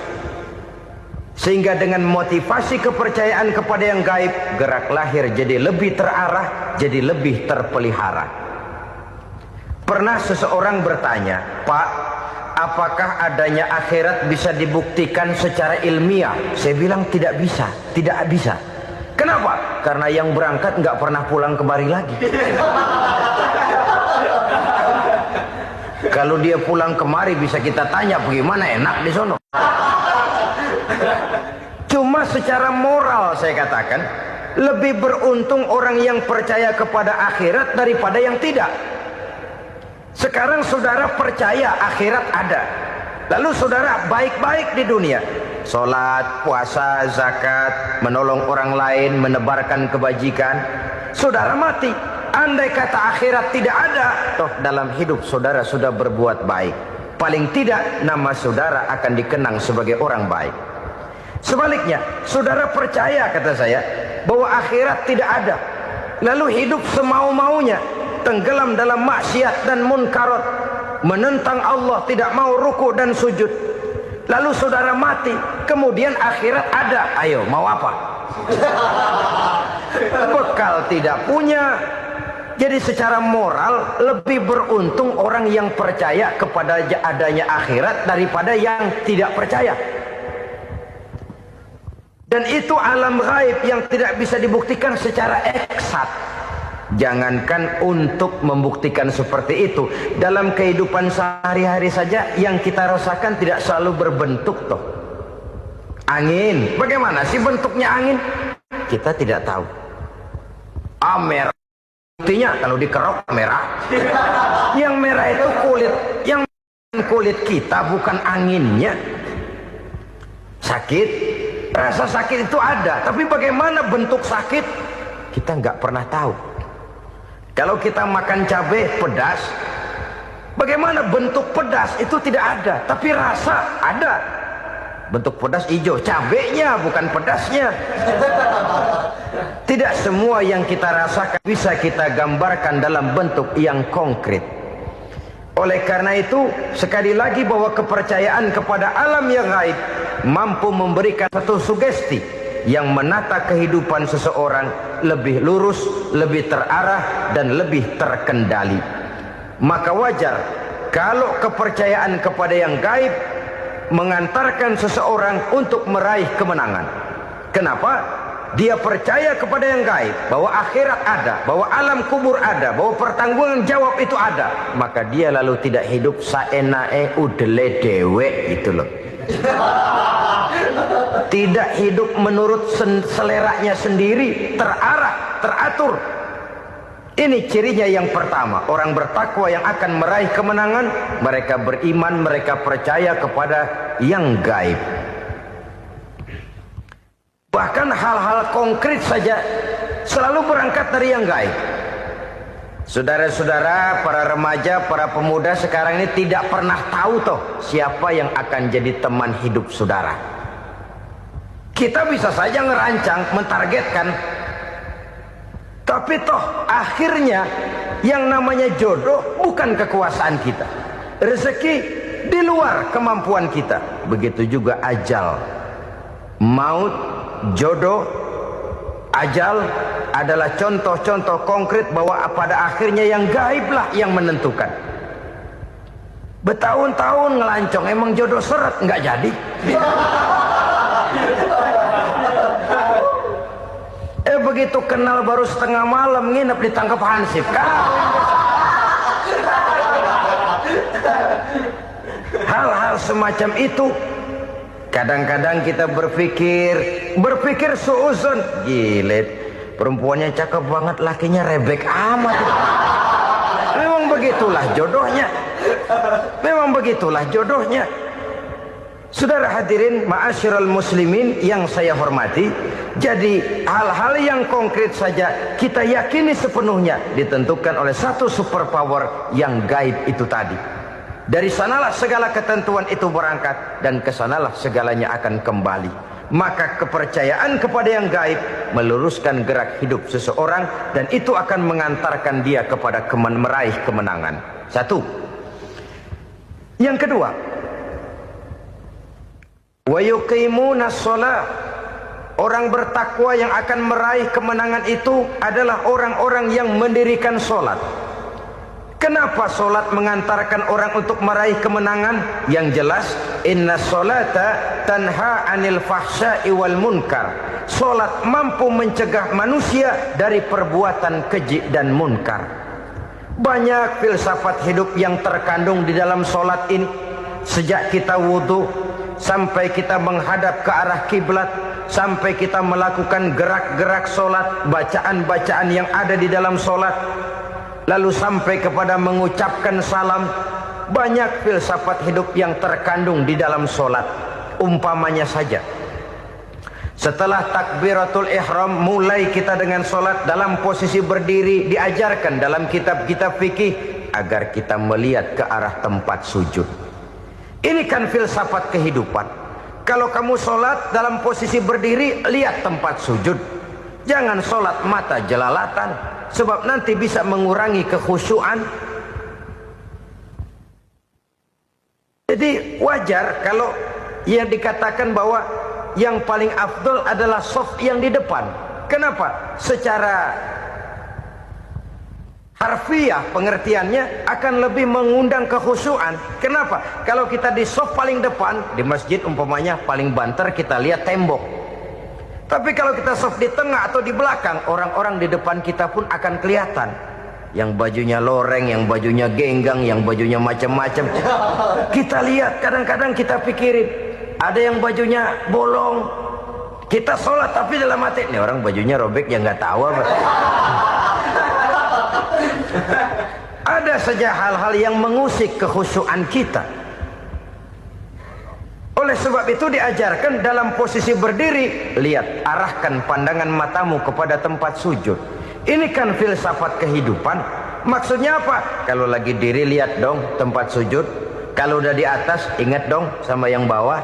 [SPEAKER 1] sehingga dengan motivasi kepercayaan kepada yang gaib, gerak lahir jadi lebih terarah, jadi lebih terpelihara. Pernah seseorang bertanya, "Pak, apakah adanya akhirat bisa dibuktikan secara ilmiah?" Saya bilang tidak bisa, tidak bisa. Kenapa? Karena yang berangkat nggak pernah pulang kembali lagi. Kalau dia pulang kemari bisa kita tanya bagaimana enak di sono. Cuma secara moral saya katakan, lebih beruntung orang yang percaya kepada akhirat daripada yang tidak. Sekarang saudara percaya akhirat ada, lalu saudara baik-baik di dunia, sholat, puasa, zakat, menolong orang lain, menebarkan kebajikan. Saudara mati, andai kata akhirat tidak ada, toh dalam hidup saudara sudah berbuat baik. Paling tidak nama saudara akan dikenang sebagai orang baik. Sebaliknya, saudara percaya, kata saya, bahwa akhirat tidak ada, lalu hidup semau-maunya, tenggelam dalam maksiat dan munkarat, menentang Allah, tidak mau ruku dan sujud. Lalu saudara mati, kemudian akhirat ada. Ayo, mau apa? Bekal tidak punya. Jadi secara moral lebih beruntung orang yang percaya kepada adanya akhirat daripada yang tidak percaya. Dan itu alam gaib yang tidak bisa dibuktikan secara eksat. Jangankan untuk membuktikan seperti itu, dalam kehidupan sehari-hari saja yang kita rasakan tidak selalu berbentuk toh. Angin, bagaimana sih bentuknya angin? Kita tidak tahu. Merah, buktinya kalau dikerok merah. Yang merah itu kulit, yang kulit kita bukan anginnya. Sakit, rasa sakit itu ada, tapi bagaimana bentuk sakit kita nggak pernah tahu. Kalau kita makan cabai pedas, bagaimana bentuk pedas itu tidak ada, tapi rasa ada. Bentuk pedas hijau, cabenya bukan pedasnya. Tidak semua yang kita rasakan bisa kita gambarkan dalam bentuk yang konkret. Oleh karena itu, sekali lagi bahwa kepercayaan kepada alam yang gaib mampu memberikan satu sugesti yang menata kehidupan seseorang lebih lurus, lebih terarah, dan lebih terkendali. Maka wajar kalau kepercayaan kepada yang gaib mengantarkan seseorang untuk meraih kemenangan. Kenapa? Dia percaya kepada yang gaib, bahwa akhirat ada, bahwa alam kubur ada, bahwa pertanggungan jawab itu ada. Maka dia lalu tidak hidup saenae udele dewe, gitu loh. Tidak hidup menurut seleranya sendiri, terarah, teratur. Ini cirinya yang pertama. Orang bertakwa yang akan meraih kemenangan, mereka beriman, mereka percaya kepada yang gaib. Bahkan hal-hal konkret saja selalu berangkat dari yang gaib. Saudara-saudara, para remaja, para pemuda sekarang ini tidak pernah tahu toh siapa yang akan jadi teman hidup saudara. Kita bisa saja ngerancang, mentargetkan, tapi toh akhirnya yang namanya jodoh bukan kekuasaan kita. Rezeki di luar kemampuan kita. Begitu juga ajal. Maut, jodoh, ajal adalah contoh-contoh konkret bahwa pada akhirnya yang gaiblah yang menentukan. Bertahun-tahun ngelancong, emang jodoh seret, nggak jadi. Begitu kenal baru setengah malam nginep ditangkap hansip kan. Hal-hal semacam itu kadang-kadang kita berpikir suuzon, gile, perempuannya cakep banget, lakinya rebek amat. Memang begitulah jodohnya. Memang begitulah jodohnya. Saudara hadirin ma'asyiral muslimin yang saya hormati, jadi hal-hal yang konkret saja kita yakini sepenuhnya ditentukan oleh satu superpower yang gaib itu tadi. Dari sanalah segala ketentuan itu berangkat dan kesanalah segalanya akan kembali. Maka kepercayaan kepada yang gaib meluruskan gerak hidup seseorang dan itu akan mengantarkan dia kepada meraih kemenangan. Satu. Yang kedua, wa yuqimuna shalah. Orang bertakwa yang akan meraih kemenangan itu adalah orang-orang yang mendirikan sholat. Kenapa sholat mengantarkan orang untuk meraih kemenangan? Yang jelas, inna sholata tanha anil fahsya'i wal munkar. Sholat mampu mencegah manusia dari perbuatan keji dan munkar. Banyak filsafat hidup yang terkandung di dalam sholat ini. Sejak kita wudhu sampai kita menghadap ke arah kiblat, sampai kita melakukan gerak-gerak sholat, bacaan-bacaan yang ada di dalam sholat, lalu sampai kepada mengucapkan salam. Banyak filsafat hidup yang terkandung di dalam sholat. Umpamanya saja, setelah takbiratul ihram mulai kita dengan sholat dalam posisi berdiri, diajarkan dalam kitab-kitab fikih agar kita melihat ke arah tempat sujud. Ini kan filsafat kehidupan. Kalau kamu sholat dalam posisi berdiri, lihat tempat sujud. Jangan sholat mata jelalatan, sebab nanti bisa mengurangi kekhusyuan. Jadi wajar kalau yang dikatakan bahwa yang paling afdol adalah shaf yang di depan. Kenapa? Secara harfiah pengertiannya akan lebih mengundang kekhusyuan. Kenapa? Kalau kita di shaf paling depan di masjid umpamanya paling banter kita lihat tembok. Tapi kalau kita shaf di tengah atau di belakang, orang-orang di depan kita pun akan kelihatan. Yang bajunya loreng, yang bajunya genggang, yang bajunya macam-macam. Kita lihat, kadang-kadang kita pikirin, ada yang bajunya bolong. Kita sholat tapi dalam hati, ini orang bajunya robek yang nggak tahu apa. Ada saja hal-hal yang mengusik kekhusyuan kita. Oleh sebab itu diajarkan dalam posisi berdiri, lihat, arahkan pandangan matamu kepada tempat sujud. Ini kan filsafat kehidupan. Maksudnya apa? Kalau lagi diri lihat dong tempat sujud. Kalau udah di atas ingat dong sama yang bawah.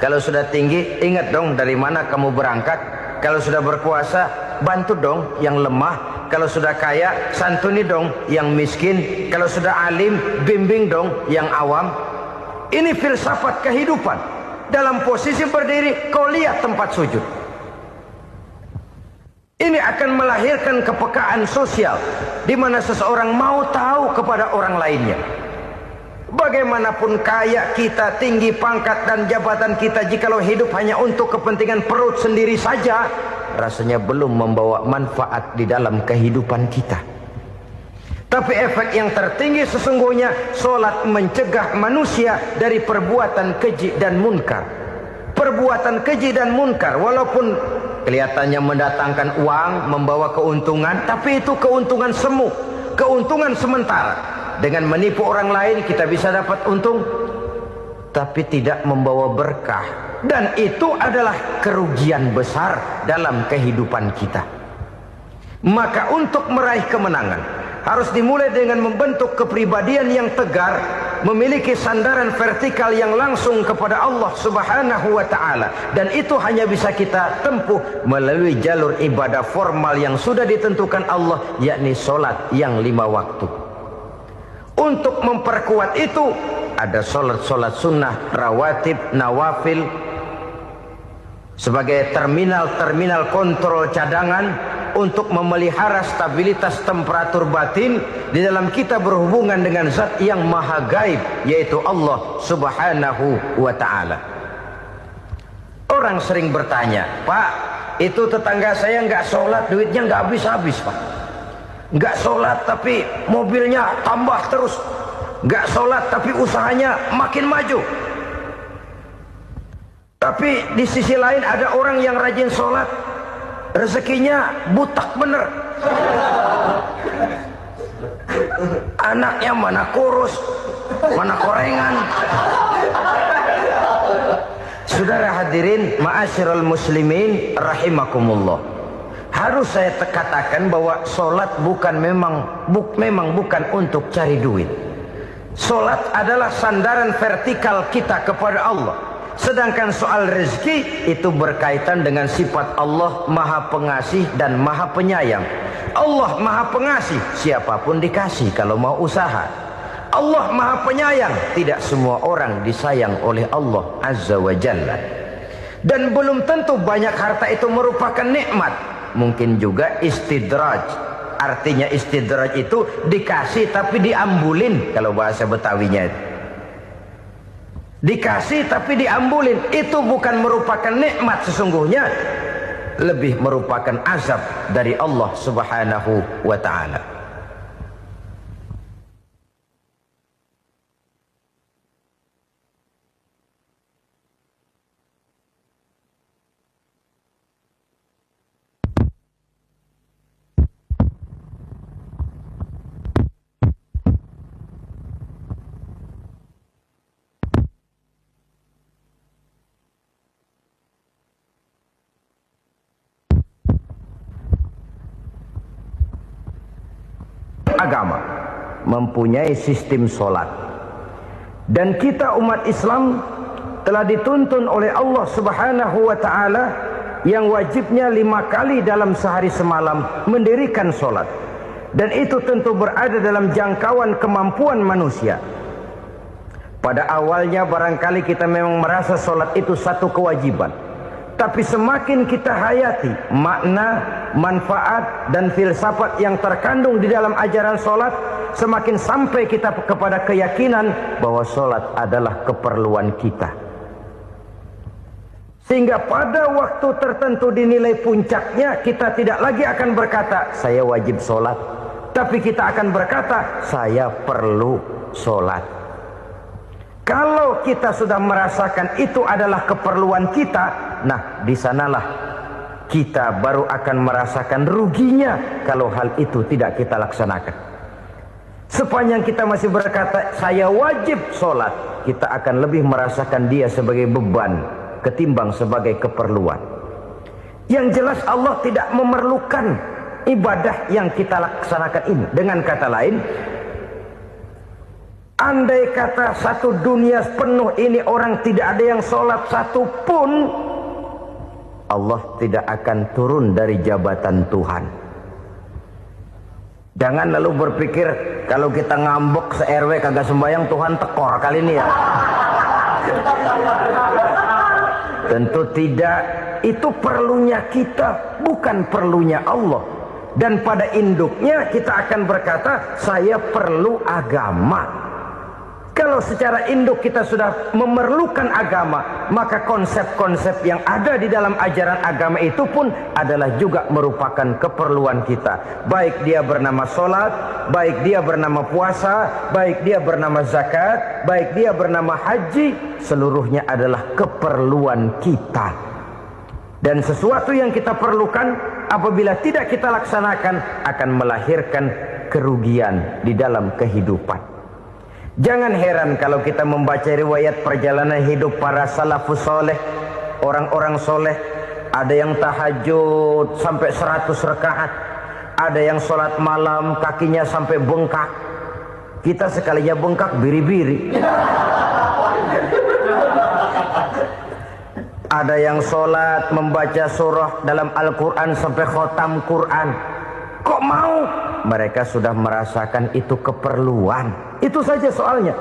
[SPEAKER 1] Kalau sudah tinggi ingat dong dari mana kamu berangkat. Kalau sudah berkuasa bantu dong yang lemah. Kalau sudah kaya santuni dong yang miskin. Kalau sudah alim bimbing dong yang awam. Ini filsafat kehidupan. Dalam posisi berdiri kau lihat tempat sujud. Ini akan melahirkan kepekaan sosial di mana seseorang mau tahu kepada orang lainnya. Bagaimanapun kaya kita, tinggi pangkat dan jabatan kita, jikalau hidup hanya untuk kepentingan perut sendiri saja, rasanya belum membawa manfaat di dalam kehidupan kita. Tapi efek yang tertinggi sesungguhnya, sholat mencegah manusia dari perbuatan keji dan munkar. Perbuatan keji dan munkar walaupun kelihatannya mendatangkan uang, membawa keuntungan, tapi itu keuntungan semu, keuntungan sementara. Dengan menipu orang lain kita bisa dapat untung, tapi tidak membawa berkah. Dan itu adalah kerugian besar dalam kehidupan kita. Maka untuk meraih kemenangan harus dimulai dengan membentuk kepribadian yang tegar, memiliki sandaran vertikal yang langsung kepada Allah Subhanahu wa ta'ala. Dan itu hanya bisa kita tempuh melalui jalur ibadah formal yang sudah ditentukan Allah, yakni sholat yang 5 waktu. Untuk memperkuat itu ada sholat-sholat sunnah, rawatib, nawafil sebagai terminal-terminal kontrol cadangan untuk memelihara stabilitas temperatur batin di dalam kita berhubungan dengan zat yang maha gaib, yaitu Allah Subhanahu wa ta'ala. Orang sering bertanya, Pak, itu tetangga saya nggak sholat, duitnya nggak habis-habis, Pak. Nggak sholat tapi mobilnya tambah terus. Nggak sholat tapi usahanya makin maju. Tapi di sisi lain ada orang yang rajin sholat, rezekinya butak bener. Anaknya mana kurus, mana korengan. Saudara hadirin ma'asyiral muslimin rahimakumullah. Harus saya katakan bahwa solat memang bukan untuk cari duit. Solat adalah sandaran vertikal kita kepada Allah. Sedangkan soal rezeki itu berkaitan dengan sifat Allah Maha Pengasih dan Maha Penyayang. Allah Maha Pengasih, siapapun dikasih kalau mau usaha. Allah Maha Penyayang, tidak semua orang disayang oleh Allah Azza wa Jalla. Dan belum tentu banyak harta itu merupakan nikmat. Mungkin juga istidraj. Artinya istidraj itu dikasih tapi diambulin, kalau bahasa Betawinya itu. Dikasih tapi diambulin, itu bukan merupakan nikmat sesungguhnya, lebih merupakan azab dari Allah Subhanahu wa ta'ala. Agama mempunyai sistem solat, dan kita umat Islam telah dituntun oleh Allah Subhanahu wa ta'ala yang wajibnya 5 kali dalam sehari semalam mendirikan solat, dan itu tentu berada dalam jangkauan kemampuan manusia. Pada awalnya barangkali kita memang merasa solat itu satu kewajiban, tapi semakin kita hayati makna, manfaat dan filsafat yang terkandung di dalam ajaran solat, semakin sampai kita kepada keyakinan bahwa solat adalah keperluan kita. Sehingga pada waktu tertentu dinilai puncaknya, kita tidak lagi akan berkata saya wajib solat, tapi kita akan berkata saya perlu solat. Kalau kita sudah merasakan itu adalah keperluan kita, nah di sanalah kita baru akan merasakan ruginya kalau hal itu tidak kita laksanakan. Sepanjang kita masih berkata saya wajib sholat, kita akan lebih merasakan dia sebagai beban ketimbang sebagai keperluan. Yang jelas Allah tidak memerlukan ibadah yang kita laksanakan ini. Dengan kata lain, andai kata satu dunia penuh ini orang tidak ada yang sholat satu pun, Allah tidak akan turun dari jabatan Tuhan. Jangan lalu berpikir kalau kita ngambek se-RW kagak sembahyang Tuhan tekor kali ini ya. Tentu tidak. Itu perlunya kita, bukan perlunya Allah. Dan pada induknya kita akan berkata saya perlu agama. Kalau secara induk kita sudah memerlukan agama, maka konsep-konsep yang ada di dalam ajaran agama itu pun adalah juga merupakan keperluan kita. Baik dia bernama sholat, baik dia bernama puasa, baik dia bernama zakat, baik dia bernama haji, seluruhnya adalah keperluan kita. Dan sesuatu yang kita perlukan apabila tidak kita laksanakan akan melahirkan kerugian di dalam kehidupan. Jangan heran kalau kita membaca riwayat perjalanan hidup para salafus soleh, orang-orang soleh. Ada yang tahajud sampai 100 rakaat, ada yang sholat malam kakinya sampai bengkak. Kita sekalinya bengkak biri-biri. Ada yang sholat membaca surah dalam Al-Quran sampai khotam Quran. Kok mau? Mereka sudah merasakan itu keperluan. Itu saja soalnya.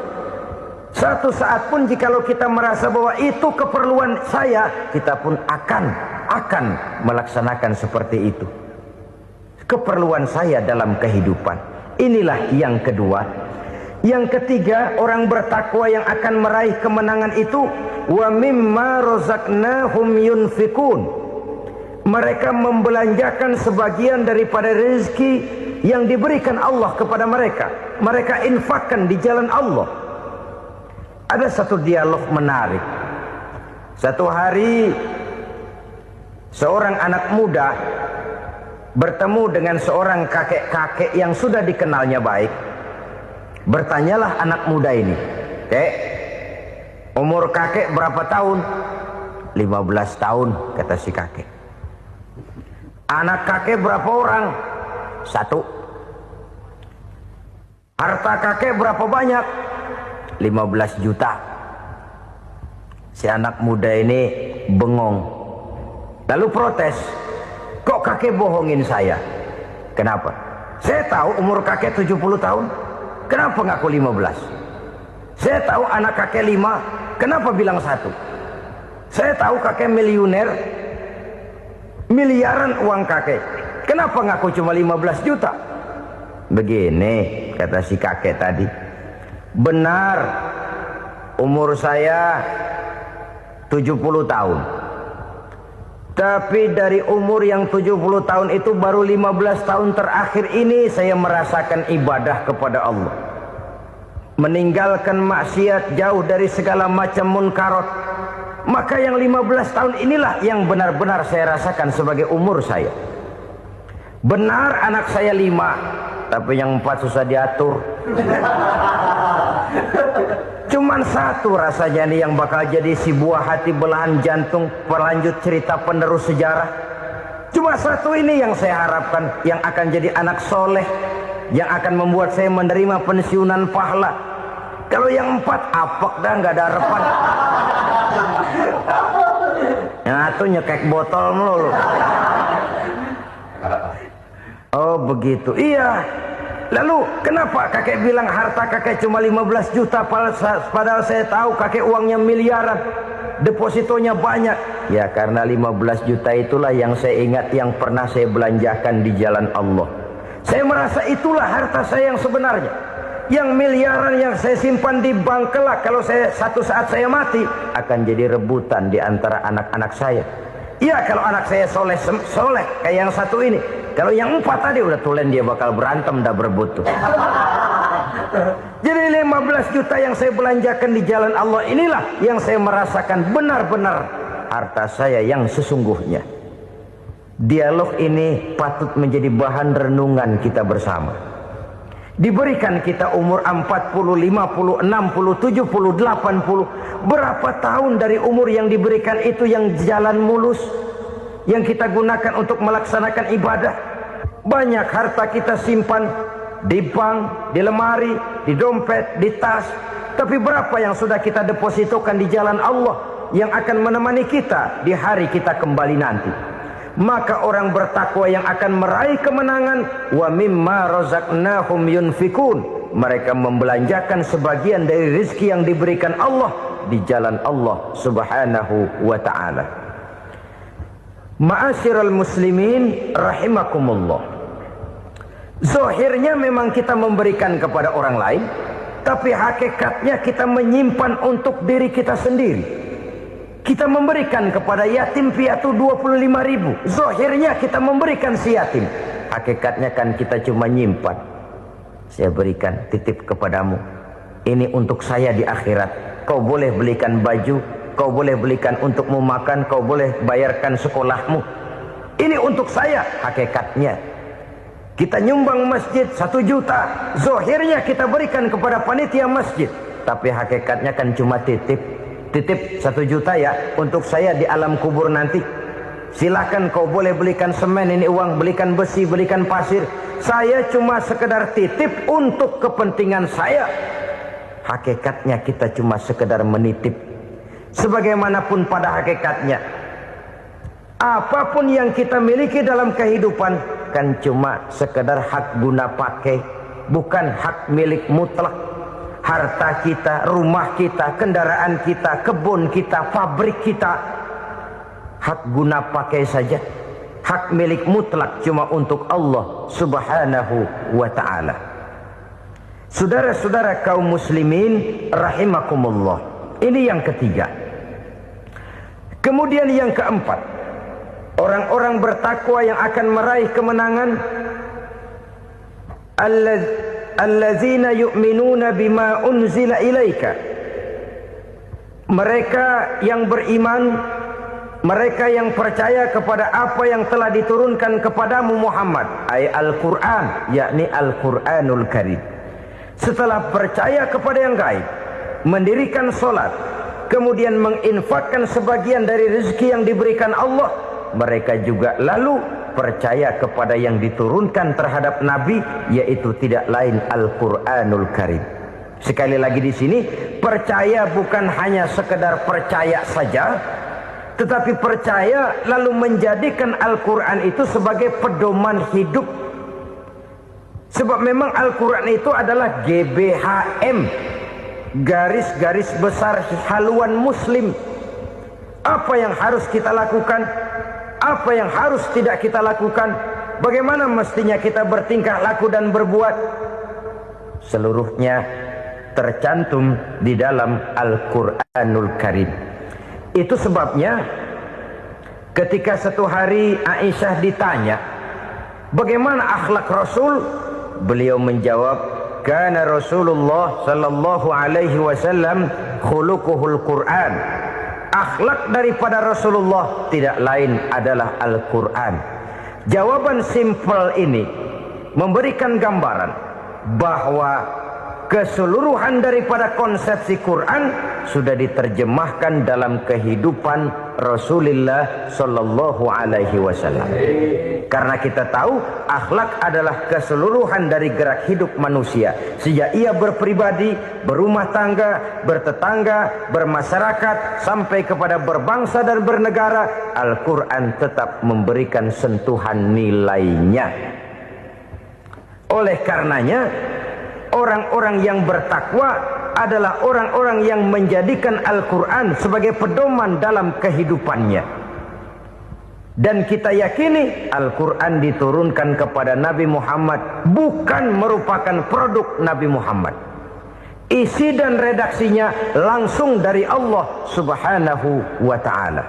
[SPEAKER 1] Satu saat pun jikalau kita merasa bahwa itu keperluan saya, kita pun akan melaksanakan seperti itu. Keperluan saya dalam kehidupan. Inilah yang kedua. Yang ketiga, orang bertakwa yang akan meraih kemenangan itu, wa mimma razaqnahum yunfikun. Mereka membelanjakan sebagian daripada rezeki yang diberikan Allah kepada mereka. Mereka infakkan di jalan Allah. Ada satu dialog menarik. Satu hari seorang anak muda bertemu dengan seorang kakek-kakek yang sudah dikenalnya baik. Bertanyalah anak muda ini, "Kek, umur kakek berapa tahun?" 15 tahun, kata si kakek. Anak kakek berapa orang? 1. Harta kakek berapa banyak? 15 juta. Si anak muda ini bengong, lalu protes, kok kakek bohongin saya? Kenapa? Saya tahu umur kakek 70 tahun, kenapa ngaku 15? Saya tahu anak kakek 5, kenapa bilang 1? Saya tahu kakek miliuner, miliaran uang kakek, kenapa ngaku cuma 15 juta? Begini kata si kakek tadi, benar umur saya 70 tahun, tapi dari umur yang 70 tahun itu baru 15 tahun terakhir ini saya merasakan ibadah kepada Allah, meninggalkan maksiat, jauh dari segala macam munkarat. Maka yang 15 tahun inilah yang benar-benar saya rasakan sebagai umur saya. Benar anak saya 5, tapi yang 4 susah diatur. Cuman 1 rasanya nih yang bakal jadi si buah hati, belahan jantung, pelanjut cerita penerus sejarah. Cuma 1 ini yang saya harapkan, yang akan jadi anak soleh, yang akan membuat saya menerima pensiunan pahala. Kalau yang 4 apek dah, nggak ada harapan. Yang 1 nyekek botol melulu. Oh begitu, iya. Lalu kenapa kakek bilang harta kakek cuma 15 juta padahal saya tahu kakek uangnya miliaran, depositonya banyak? Ya karena 15 juta itulah yang saya ingat yang pernah saya belanjakan di jalan Allah. Saya merasa itulah harta saya yang sebenarnya. Yang miliaran yang saya simpan di bank kelak, kalau satu saat saya mati, akan jadi rebutan di antara anak-anak saya. Iya kalau anak saya soleh kayak yang 1 ini. Kalau yang 4 tadi udah tulen dia bakal berantem dah berebut tuh. Jadi 15 juta yang saya belanjakan di jalan Allah inilah yang saya merasakan benar-benar harta saya yang sesungguhnya. Dialog ini patut menjadi bahan renungan kita bersama. Diberikan kita umur 40, 50, 60, 70, 80. Berapa tahun dari umur yang diberikan itu yang jalan mulus, yang kita gunakan untuk melaksanakan ibadah? Banyak harta kita simpan di bank, di lemari, di dompet, di tas. Tapi berapa yang sudah kita depositokan di jalan Allah yang akan menemani kita di hari kita kembali nanti? Maka orang bertakwa yang akan meraih kemenangan, wa mimma razaqnahum yunfikun, mereka membelanjakan sebagian dari rezeki yang diberikan Allah di jalan Allah Subhanahu wa ta'ala. Ma'asyiral muslimin rahimakumullah. Zahirnya memang kita memberikan kepada orang lain, tapi hakikatnya kita menyimpan untuk diri kita sendiri. Kita memberikan kepada yatim piatu 25.000. Zahirnya kita memberikan si yatim, hakikatnya kan kita cuma nyimpan. Saya berikan, titip kepadamu, ini untuk saya di akhirat. Kau boleh belikan baju, kau boleh belikan untukmu makan, kau boleh bayarkan sekolahmu. Ini untuk saya. Hakikatnya kita nyumbang masjid 1 juta, zahirnya kita berikan kepada panitia masjid, tapi hakikatnya kan cuma titip 1 juta ya untuk saya di alam kubur nanti. Silakan kau boleh belikan semen, ini uang, belikan besi, belikan pasir. Saya cuma sekedar titip untuk kepentingan saya. Hakikatnya kita cuma sekedar menitip. Sebagaimanapun pada hakikatnya, apapun yang kita miliki dalam kehidupan kan cuma sekedar hak guna pakai, bukan hak milik mutlak. Harta kita, rumah kita, kendaraan kita, kebun kita, pabrik kita, hak guna pakai saja. Hak milik mutlak cuma untuk Allah Subhanahu wa ta'ala. Saudara-saudara kaum muslimin rahimakumullah. Ini yang ketiga. Kemudian yang keempat, orang-orang bertakwa yang akan meraih kemenangan, allazina yu'minuna bima unzila ilaika. Mereka yang beriman, mereka yang percaya kepada apa yang telah diturunkan kepadamu Muhammad, ay Al-Quran, yakni Al-Quranul Karim. Setelah percaya kepada yang gaib, mendirikan solat, kemudian menginfakkan sebagian dari rezeki yang diberikan Allah, mereka juga lalu percaya kepada yang diturunkan terhadap Nabi, yaitu tidak lain Al-Quranul Karim. Sekali lagi di sini, percaya bukan hanya sekedar percaya saja, tetapi percaya lalu menjadikan Al-Quran itu sebagai pedoman hidup. Sebab memang Al-Quran itu adalah GBHM, garis-garis besar haluan muslim. Apa yang harus kita lakukan, apa yang harus tidak kita lakukan, bagaimana mestinya kita bertingkah laku dan berbuat, seluruhnya tercantum di dalam Al-Quranul Karim. Itu sebabnya ketika satu hari Aisyah ditanya bagaimana akhlak Rasul, beliau menjawab, kana Rasulullah sallallahu alaihi wasallam khuluquhul Quran. Akhlak daripada Rasulullah tidak lain adalah Al-Quran. Jawaban simpel ini memberikan gambaran bahwa keseluruhan daripada konsepsi Quran sudah diterjemahkan dalam kehidupan Rasulullah sallallahu alaihi wasallam. Karena kita tahu akhlak adalah keseluruhan dari gerak hidup manusia. Sejak ia berpribadi, berumah tangga, bertetangga, bermasyarakat, sampai kepada berbangsa dan bernegara, Al-Quran tetap memberikan sentuhan nilainya. Oleh karenanya, orang-orang yang bertakwa adalah orang-orang yang menjadikan Al-Quran sebagai pedoman dalam kehidupannya. Dan kita yakini Al-Quran diturunkan kepada Nabi Muhammad bukan merupakan produk Nabi Muhammad. Isi dan redaksinya langsung dari Allah Subhanahu wa ta'ala.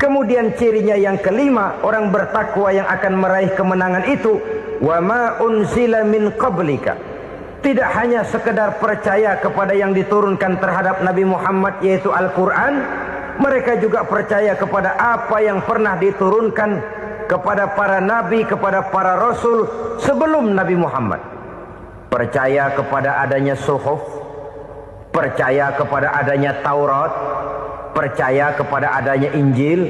[SPEAKER 1] Kemudian cirinya yang kelima, orang bertakwa yang akan meraih kemenangan itu, wa ma unzila min qablika. Tidak hanya sekedar percaya kepada yang diturunkan terhadap Nabi Muhammad, yaitu Al-Quran, mereka juga percaya kepada apa yang pernah diturunkan kepada para nabi, kepada para rasul sebelum Nabi Muhammad. Percaya kepada adanya suhuf, percaya kepada adanya Taurat, percaya kepada adanya Injil,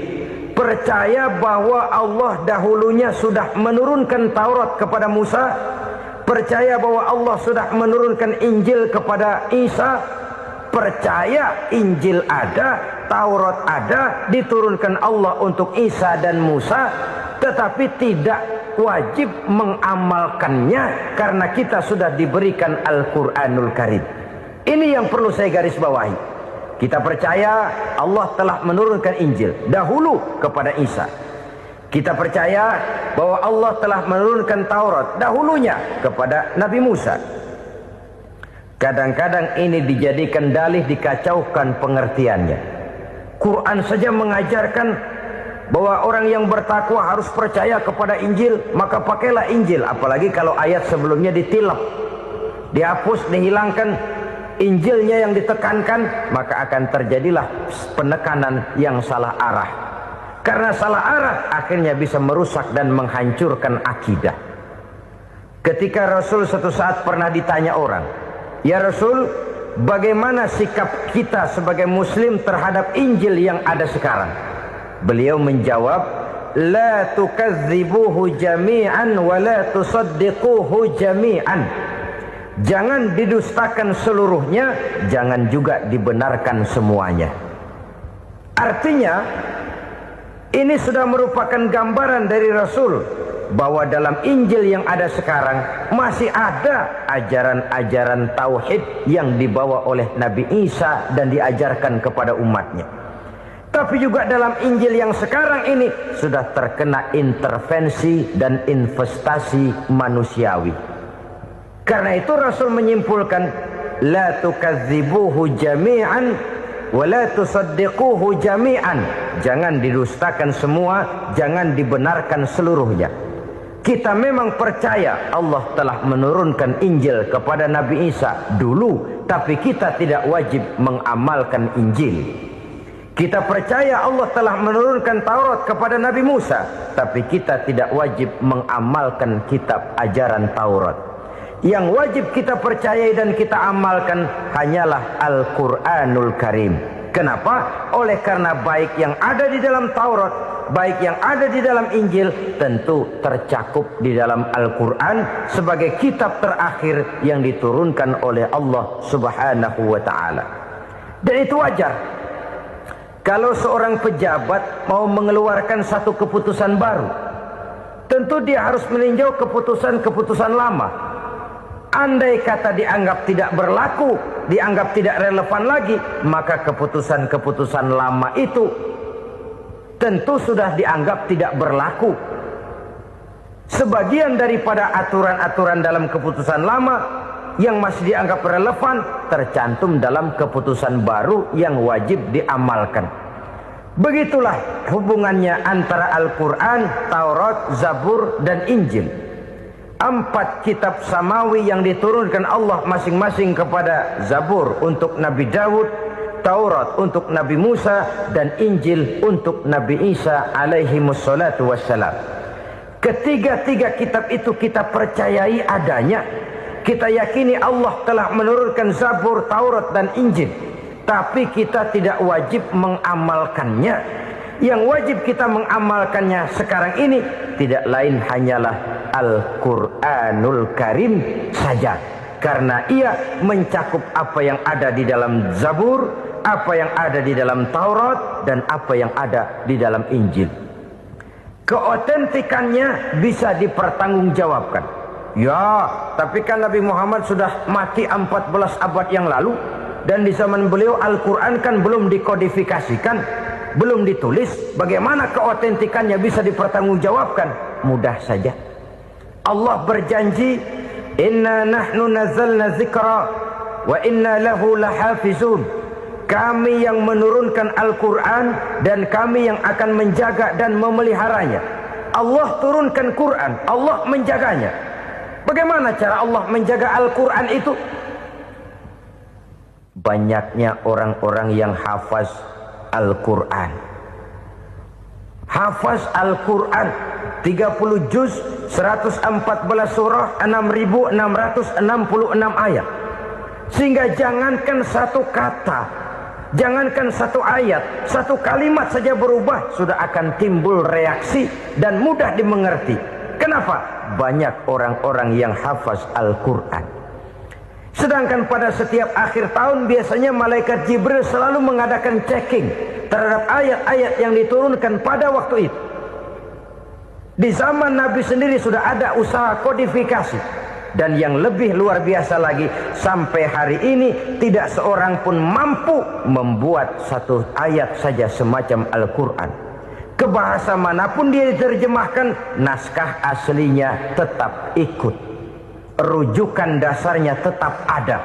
[SPEAKER 1] percaya bahwa Allah dahulunya sudah menurunkan Taurat kepada Musa, percaya bahwa Allah sudah menurunkan Injil kepada Isa, percaya Injil ada, Taurat ada, diturunkan Allah untuk Isa dan Musa, tetapi tidak wajib mengamalkannya karena kita sudah diberikan Al-Quranul Karim. Ini yang perlu saya garis bawahi. Kita percaya Allah telah menurunkan Injil dahulu kepada Isa. Kita percaya bahwa Allah telah menurunkan Taurat dahulunya kepada Nabi Musa. Kadang-kadang ini dijadikan dalih, dikacaukan pengertiannya. Quran saja mengajarkan bahwa orang yang bertakwa harus percaya kepada Injil, maka pakailah Injil. Apalagi kalau ayat sebelumnya ditilap, dihapus, dihilangkan, Injilnya yang ditekankan, maka akan terjadilah penekanan yang salah arah. Karena salah arah akhirnya bisa merusak dan menghancurkan akidah. Ketika Rasul suatu saat pernah ditanya orang, ya Rasul, bagaimana sikap kita sebagai muslim terhadap Injil yang ada sekarang? Beliau menjawab, la tukadzibuhu jami'an wa la tusaddiquhu jami'an. Jangan didustakan seluruhnya, jangan juga dibenarkan semuanya. Artinya, ini sudah merupakan gambaran dari Rasul bahwa dalam Injil yang ada sekarang masih ada ajaran-ajaran tauhid yang dibawa oleh Nabi Isa dan diajarkan kepada umatnya. Tapi juga dalam Injil yang sekarang ini sudah terkena intervensi dan investasi manusiawi. Karena itu Rasul menyimpulkan, la tukadzibuhu jami'an wa la tusaddiquhu jami'an. Jangan didustakan semua, jangan dibenarkan seluruhnya. Kita memang percaya Allah telah menurunkan Injil kepada Nabi Isa dulu, tapi kita tidak wajib mengamalkan Injil. Kita percaya Allah telah menurunkan Taurat kepada Nabi Musa, tapi kita tidak wajib mengamalkan kitab ajaran Taurat. Yang wajib kita percayai dan kita amalkan hanyalah Al-Quranul Karim. Kenapa? Oleh karena baik yang ada di dalam Taurat, baik yang ada di dalam Injil, tentu tercakup di dalam Al-Quran sebagai kitab terakhir yang diturunkan oleh Allah Subhanahu wa ta'ala. Dan itu wajar. Kalau seorang pejabat mau mengeluarkan satu keputusan baru, tentu dia harus meninjau keputusan-keputusan lama. Andai kata dianggap tidak berlaku, dianggap tidak relevan lagi, maka keputusan-keputusan lama itu tentu sudah dianggap tidak berlaku. Sebagian daripada aturan-aturan dalam keputusan lama yang masih dianggap relevan tercantum dalam keputusan baru yang wajib diamalkan. Begitulah hubungannya antara Al-Quran, Taurat, Zabur, dan Injil. 4 kitab samawi yang diturunkan Allah masing-masing kepada Zabur untuk Nabi Daud, Taurat untuk Nabi Musa, dan Injil untuk Nabi Isa alaihi wassalatu wassalam. Ketiga-tiga kitab itu kita percayai adanya. Kita yakini Allah telah menurunkan Zabur, Taurat, dan Injil. Tapi kita tidak wajib mengamalkannya. Yang wajib kita mengamalkannya sekarang ini tidak lain hanyalah Al-Quranul Karim saja. Karena ia mencakup apa yang ada di dalam Zabur, apa yang ada di dalam Taurat, dan apa yang ada di dalam Injil. Keotentikannya bisa dipertanggungjawabkan. Ya, tapi kan Nabi Muhammad sudah mati 14 abad yang lalu, dan di zaman beliau Al-Quran kan belum dikodifikasikan, belum ditulis. Bagaimana keotentikannya bisa dipertanggungjawabkan? Mudah saja. Allah berjanji, inna nahnu nazzalna dzikra wa inna lahu lahafizun. Kami yang menurunkan Al-Quran dan kami yang akan menjaga dan memeliharanya. Allah turunkan Quran, Allah menjaganya. Bagaimana cara Allah menjaga Al-Quran itu? Banyaknya orang-orang yang hafaz Al-Quran. Hafaz Al-Quran 30 juz, 114 surah, 6.666 ayat. Sehingga jangankan satu kata, jangankan satu ayat, satu kalimat saja berubah, sudah akan timbul reaksi dan mudah dimengerti. Kenapa? Banyak orang-orang yang hafaz Al-Quran. Sedangkan pada setiap akhir tahun biasanya malaikat Jibril selalu mengadakan checking terhadap ayat-ayat yang diturunkan pada waktu itu. Di zaman Nabi sendiri sudah ada usaha kodifikasi. Dan yang lebih luar biasa lagi, sampai hari ini tidak seorang pun mampu membuat satu ayat saja semacam Al-Quran. Ke bahasa manapun dia diterjemahkan, naskah aslinya tetap ikut. Rujukan dasarnya tetap ada.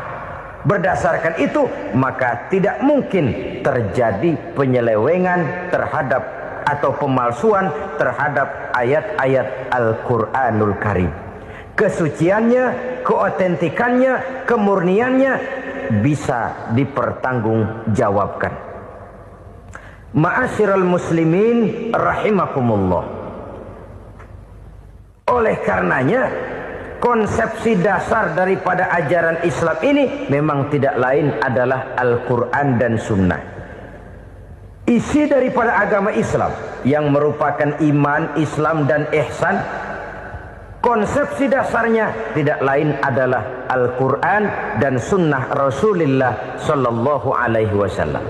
[SPEAKER 1] Berdasarkan itu, maka tidak mungkin terjadi penyelewengan terhadap atau pemalsuan terhadap ayat-ayat Al-Quranul Karim. Kesuciannya, keotentikannya, kemurniannya bisa dipertanggungjawabkan. Ma'asyiral muslimin rahimakumullah. Oleh karenanya, konsepsi dasar daripada ajaran Islam ini memang tidak lain adalah Al-Quran dan Sunnah. Isi daripada agama Islam yang merupakan iman, Islam, dan ihsan, konsepsi dasarnya tidak lain adalah Al-Quran dan Sunnah Rasulullah Sallallahu Alaihi Wasallam.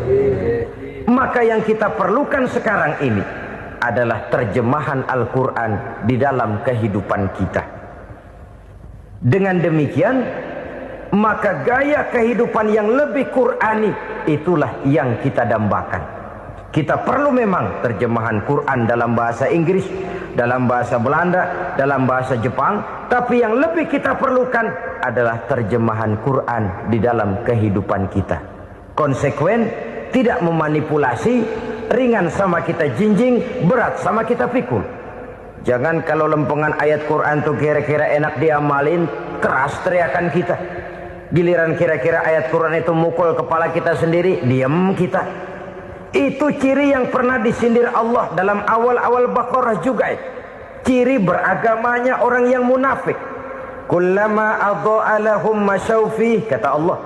[SPEAKER 1] Maka yang kita perlukan sekarang ini adalah terjemahan Al-Quran di dalam kehidupan kita. Dengan demikian, maka gaya kehidupan yang lebih Qurani itulah yang kita dambakan. Kita perlu memang terjemahan Quran dalam bahasa Inggris, dalam bahasa Belanda, dalam bahasa Jepang. Tapi yang lebih kita perlukan adalah terjemahan Quran di dalam kehidupan kita. Konsekuen, tidak memanipulasi, ringan sama kita jinjing, berat sama kita pikul. Jangan kalau lempengan ayat Quran tuh kira-kira enak diamalin, keras teriakan kita. Giliran kira-kira ayat Quran itu mukul kepala kita sendiri, diam kita. Itu ciri yang pernah disindir Allah dalam awal-awal Baqarah juga. Ciri beragamanya orang yang munafik. kullama adha'a lahum masyaw fih, kata Allah,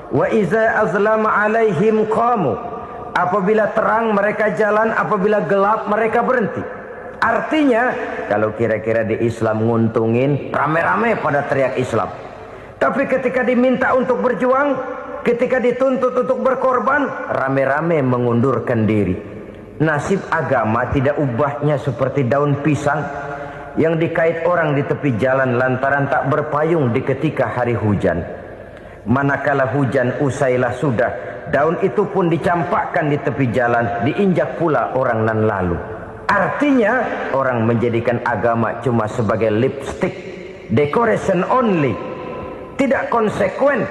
[SPEAKER 1] wa iza azlama alaihim qamu, apabila terang mereka jalan, apabila gelap mereka berhenti. Artinya kalau kira-kira di Islam nguntungin, rame-rame pada teriak Islam. Tapi ketika diminta untuk berjuang, ketika dituntut untuk berkorban, rame-rame mengundurkan diri. Nasib agama tidak ubahnya seperti daun pisang yang dikait orang di tepi jalan lantaran tak berpayung di ketika hari hujan. Manakala hujan usailah sudah, daun itu pun dicampakkan di tepi jalan, diinjak pula orang nan lalu. Artinya orang menjadikan agama cuma sebagai lipstick, decoration only, tidak konsekuen.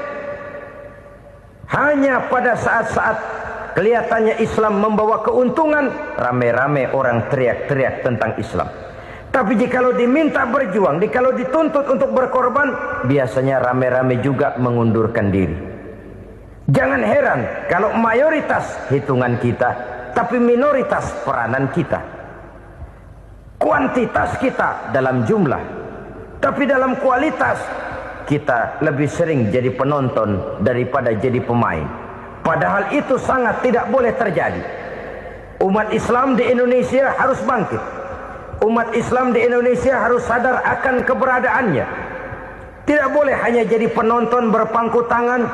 [SPEAKER 1] Hanya pada saat-saat kelihatannya Islam membawa keuntungan, rame-rame orang teriak-teriak tentang Islam. Tapi jikalau diminta berjuang, jikalau dituntut untuk berkorban, biasanya rame-rame juga mengundurkan diri. Jangan heran kalau mayoritas hitungan kita, tapi minoritas peranan kita. Kuantitas kita dalam jumlah, tapi dalam kualitas kita lebih sering jadi penonton daripada jadi pemain. Padahal itu sangat tidak boleh terjadi. Umat Islam di Indonesia harus bangkit. Umat Islam di Indonesia harus sadar akan keberadaannya. Tidak boleh hanya jadi penonton berpangku tangan,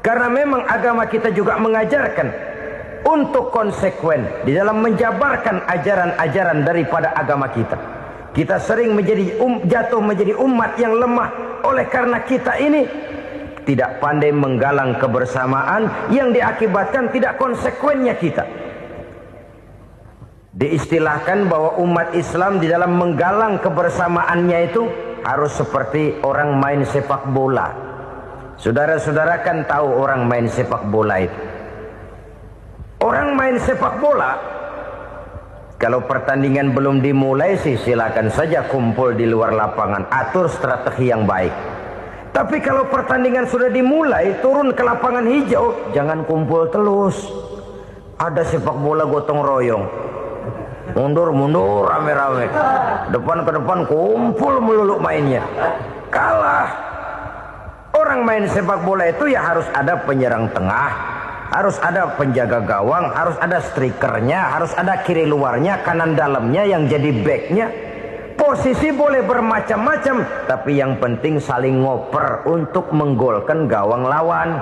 [SPEAKER 1] karena memang agama kita juga mengajarkan untuk konsekuen di dalam menjabarkan ajaran-ajaran daripada agama kita. Kita sering jatuh menjadi umat yang lemah oleh karena kita ini tidak pandai menggalang kebersamaan yang diakibatkan tidak konsekuennya kita. Diistilahkan bahwa umat Islam di dalam menggalang kebersamaannya itu harus seperti orang main sepak bola. Saudara-saudara kan tahu orang main sepak bola itu. Orang main sepak bola, kalau pertandingan belum dimulai sih silakan saja kumpul di luar lapangan, atur strategi yang baik. Tapi kalau pertandingan sudah dimulai, turun ke lapangan hijau, jangan kumpul terus. Ada sepak bola gotong royong, mundur-mundur rame-rame, depan ke depan kumpul melulu mainnya. Kalah. Orang main sepak bola itu ya harus ada penyerang tengah, harus ada penjaga gawang, harus ada strikernya, harus ada kiri luarnya, kanan dalamnya yang jadi backnya. Posisi boleh bermacam-macam, tapi yang penting saling ngoper untuk menggolkan gawang lawan.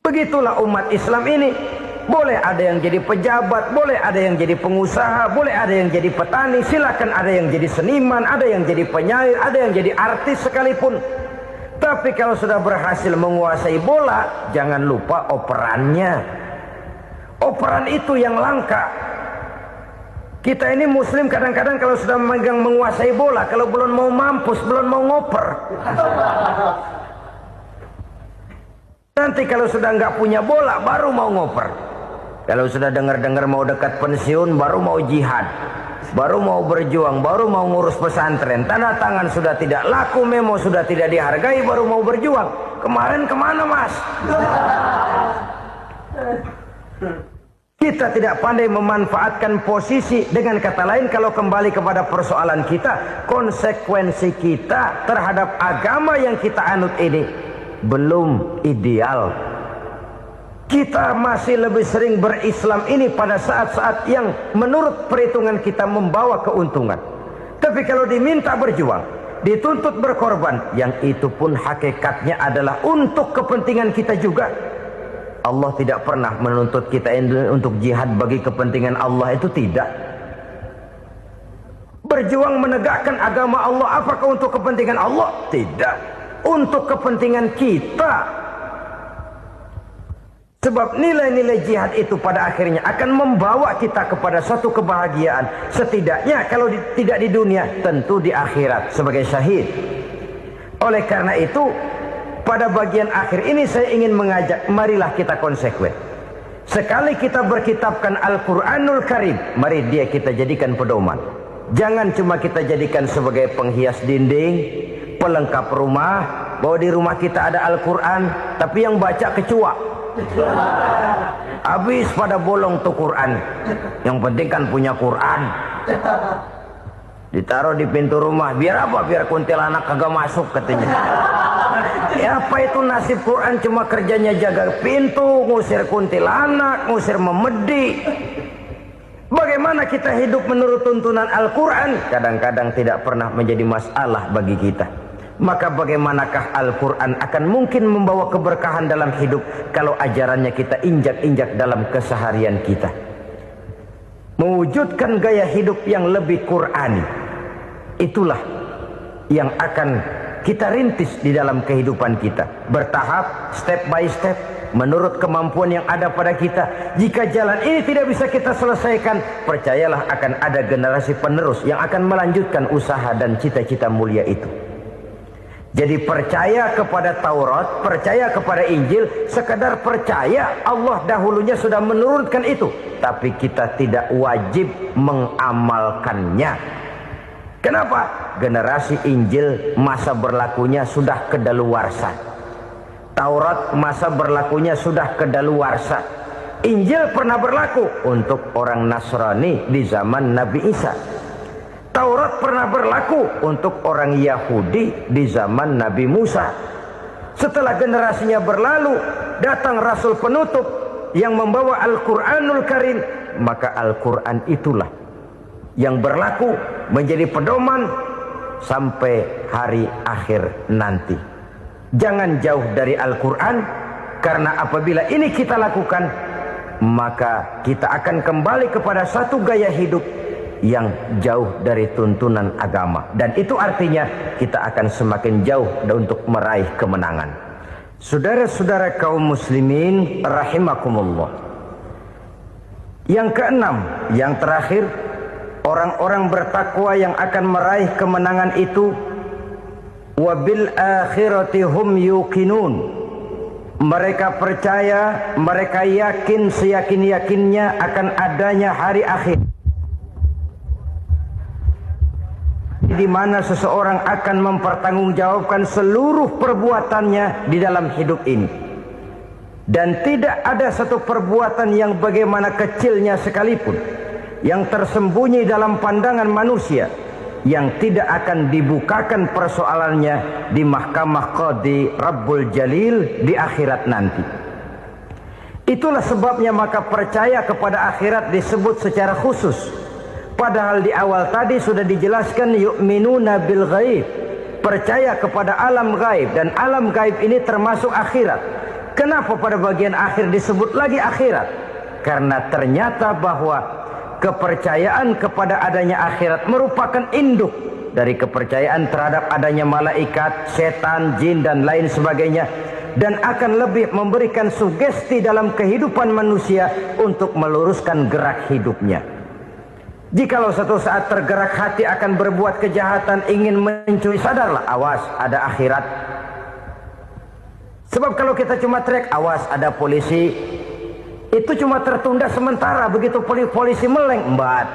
[SPEAKER 1] Begitulah umat Islam ini. Boleh ada yang jadi pejabat, boleh ada yang jadi pengusaha, boleh ada yang jadi petani, silakan ada yang jadi seniman, ada yang jadi penyair, ada yang jadi artis sekalipun. Tapi kalau sudah berhasil menguasai bola, jangan lupa operannya. Operan itu yang langka. Kita ini muslim kadang-kadang kalau sudah memegang menguasai bola, kalau belum mau mampus, belum mau ngoper. Nanti kalau sudah nggak punya bola, baru mau ngoper. Kalau sudah dengar-dengar mau dekat pensiun, baru mau jihad, baru mau berjuang, baru mau ngurus pesantren. Tanda tangan sudah tidak laku, memo sudah tidak dihargai, baru mau berjuang. Kemarin kemana mas? Kita tidak pandai memanfaatkan posisi. Dengan kata lain, kalau kembali kepada persoalan kita, konsekuensi kita terhadap agama yang kita anut ini belum ideal. Kita masih lebih sering berislam ini pada saat-saat yang menurut perhitungan kita membawa keuntungan. Tapi kalau diminta berjuang, dituntut berkorban, yang itu pun hakikatnya adalah untuk kepentingan kita juga. Allah tidak pernah menuntut kita untuk jihad bagi kepentingan Allah, itu tidak. Berjuang menegakkan agama Allah, apakah untuk kepentingan Allah? Tidak. Untuk kepentingan kita. Sebab nilai-nilai jihad itu pada akhirnya akan membawa kita kepada satu kebahagiaan. Setidaknya kalau tidak di dunia, tentu di akhirat sebagai syahid. Oleh karena itu, pada bagian akhir ini saya ingin mengajak, marilah kita konsekuen. Sekali kita berkitabkan Al-Quranul Karim, mari dia kita jadikan pedoman. Jangan cuma kita jadikan sebagai penghias dinding, pelengkap rumah, bahwa di rumah kita ada Al-Quran, tapi yang baca kecoa. Habis pada bolong tuh Quran. Yang penting kan punya Quran. Ditaruh di pintu rumah. Biar apa? Biar kuntilanak kagak masuk katanya. Ya, apa itu nasib Quran? Cuma kerjanya jaga pintu, ngusir kuntilanak, ngusir memedi. Bagaimana kita hidup menurut tuntunan Al-Quran? Kadang-kadang tidak pernah menjadi masalah bagi kita. Maka bagaimanakah Al-Quran akan mungkin membawa keberkahan dalam hidup kalau ajarannya kita injak-injak dalam keseharian kita? Mewujudkan gaya hidup yang lebih Qurani, itulah yang akan kita rintis di dalam kehidupan kita. Bertahap, step by step, menurut kemampuan yang ada pada kita. Jika jalan ini tidak bisa kita selesaikan, percayalah akan ada generasi penerus yang akan melanjutkan usaha dan cita-cita mulia itu. Jadi percaya kepada Taurat, percaya kepada Injil, sekadar percaya Allah dahulunya sudah menurunkan itu. Tapi kita tidak wajib mengamalkannya. Kenapa? Generasi Injil masa berlakunya sudah kedaluwarsa. Taurat masa berlakunya sudah kedaluwarsa. Injil pernah berlaku untuk orang Nasrani di zaman Nabi Isa. Taurat pernah berlaku untuk orang Yahudi di zaman Nabi Musa. Setelah generasinya berlalu, datang Rasul penutup yang membawa Al-Quranul Karim. Maka Al-Quran itulah yang berlaku menjadi pedoman sampai hari akhir nanti. Jangan jauh dari Al-Quran, karena apabila ini kita lakukan, maka kita akan kembali kepada satu gaya hidup yang jauh dari tuntunan agama. Dan itu artinya kita akan semakin jauh untuk meraih kemenangan. Saudara-saudara kaum muslimin rahimakumullah. Yang keenam, yang terakhir, orang-orang bertakwa yang akan meraih kemenangan itu, wabil akhirati hum yuqinun. Mereka percaya, mereka yakin seyakin-yakinnya akan adanya hari akhir, di mana seseorang akan mempertanggungjawabkan seluruh perbuatannya di dalam hidup ini. Dan tidak ada satu perbuatan yang bagaimana kecilnya sekalipun, yang tersembunyi dalam pandangan manusia, yang tidak akan dibukakan persoalannya di mahkamah Qadi Rabbul Jalil di akhirat nanti. Itulah sebabnya maka percaya kepada akhirat disebut secara khusus. Padahal di awal tadi sudah dijelaskan yu'minuna bil ghaib, percaya kepada alam gaib, dan alam gaib ini termasuk akhirat. Kenapa pada bagian akhir disebut lagi akhirat? Karena ternyata bahwa kepercayaan kepada adanya akhirat merupakan induk dari kepercayaan terhadap adanya malaikat, setan, jin dan lain sebagainya, dan akan lebih memberikan sugesti dalam kehidupan manusia untuk meluruskan gerak hidupnya. Jikalau satu saat tergerak hati akan berbuat kejahatan, ingin mencuri, sadarlah, awas ada akhirat. Sebab kalau kita cuma teriak awas ada polisi, itu cuma tertunda sementara. Begitu polisi meleng, embat.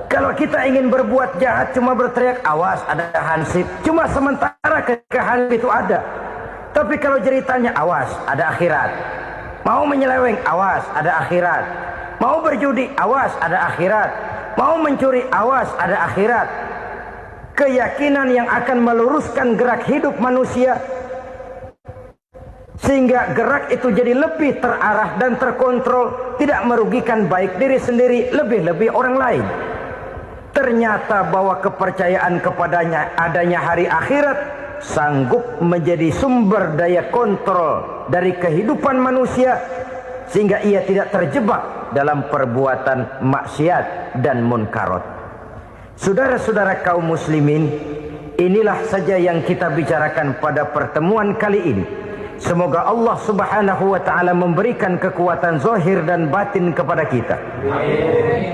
[SPEAKER 1] Kalau kita ingin berbuat jahat cuma berteriak awas ada hansip, cuma sementara kehansip itu ada. Tapi kalau ceritanya awas ada akhirat, mau menyeleweng awas ada akhirat, mau berjudi awas ada akhirat, mau mencuri awas ada akhirat. Keyakinan yang akan meluruskan gerak hidup manusia sehingga gerak itu jadi lebih terarah dan terkontrol, tidak merugikan baik diri sendiri, lebih-lebih orang lain. Ternyata bahwa kepercayaan kepadanya adanya hari akhirat sanggup menjadi sumber daya kontrol dari kehidupan manusia, sehingga ia tidak terjebak dalam perbuatan maksiat dan munkarat. Saudara-saudara kaum muslimin, inilah saja yang kita bicarakan pada pertemuan kali ini. Semoga Allah subhanahu wa ta'ala memberikan kekuatan zahir dan batin kepada kita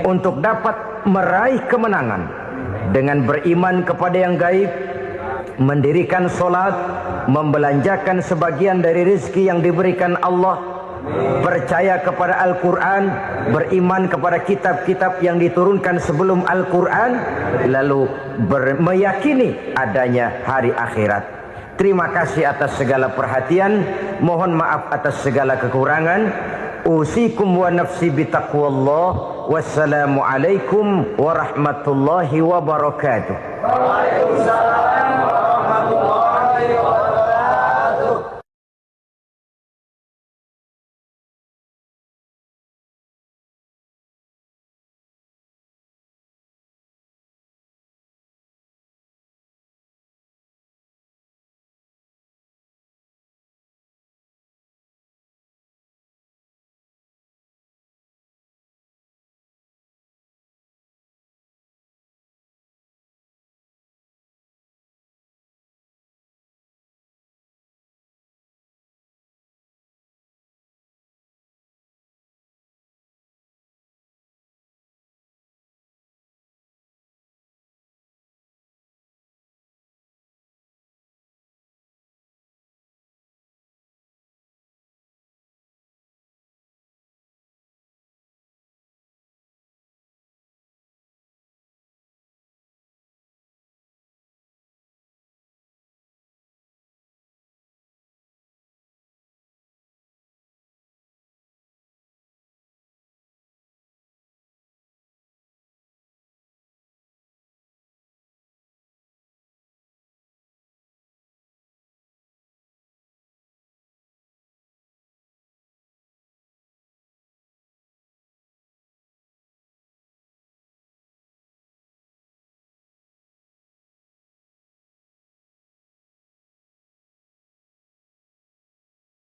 [SPEAKER 1] untuk dapat meraih kemenangan dengan beriman kepada yang gaib, mendirikan solat, membelanjakan sebagian dari rezeki yang diberikan Allah, percaya kepada Al-Quran, beriman kepada kitab-kitab yang diturunkan sebelum Al-Quran, lalu meyakini adanya hari akhirat. Terima kasih atas segala perhatian, mohon maaf atas segala kekurangan. Usikum wa nafsi bitaqwallah. Wassalamualaikum warahmatullahi wabarakatuh. Waalaikumsalam.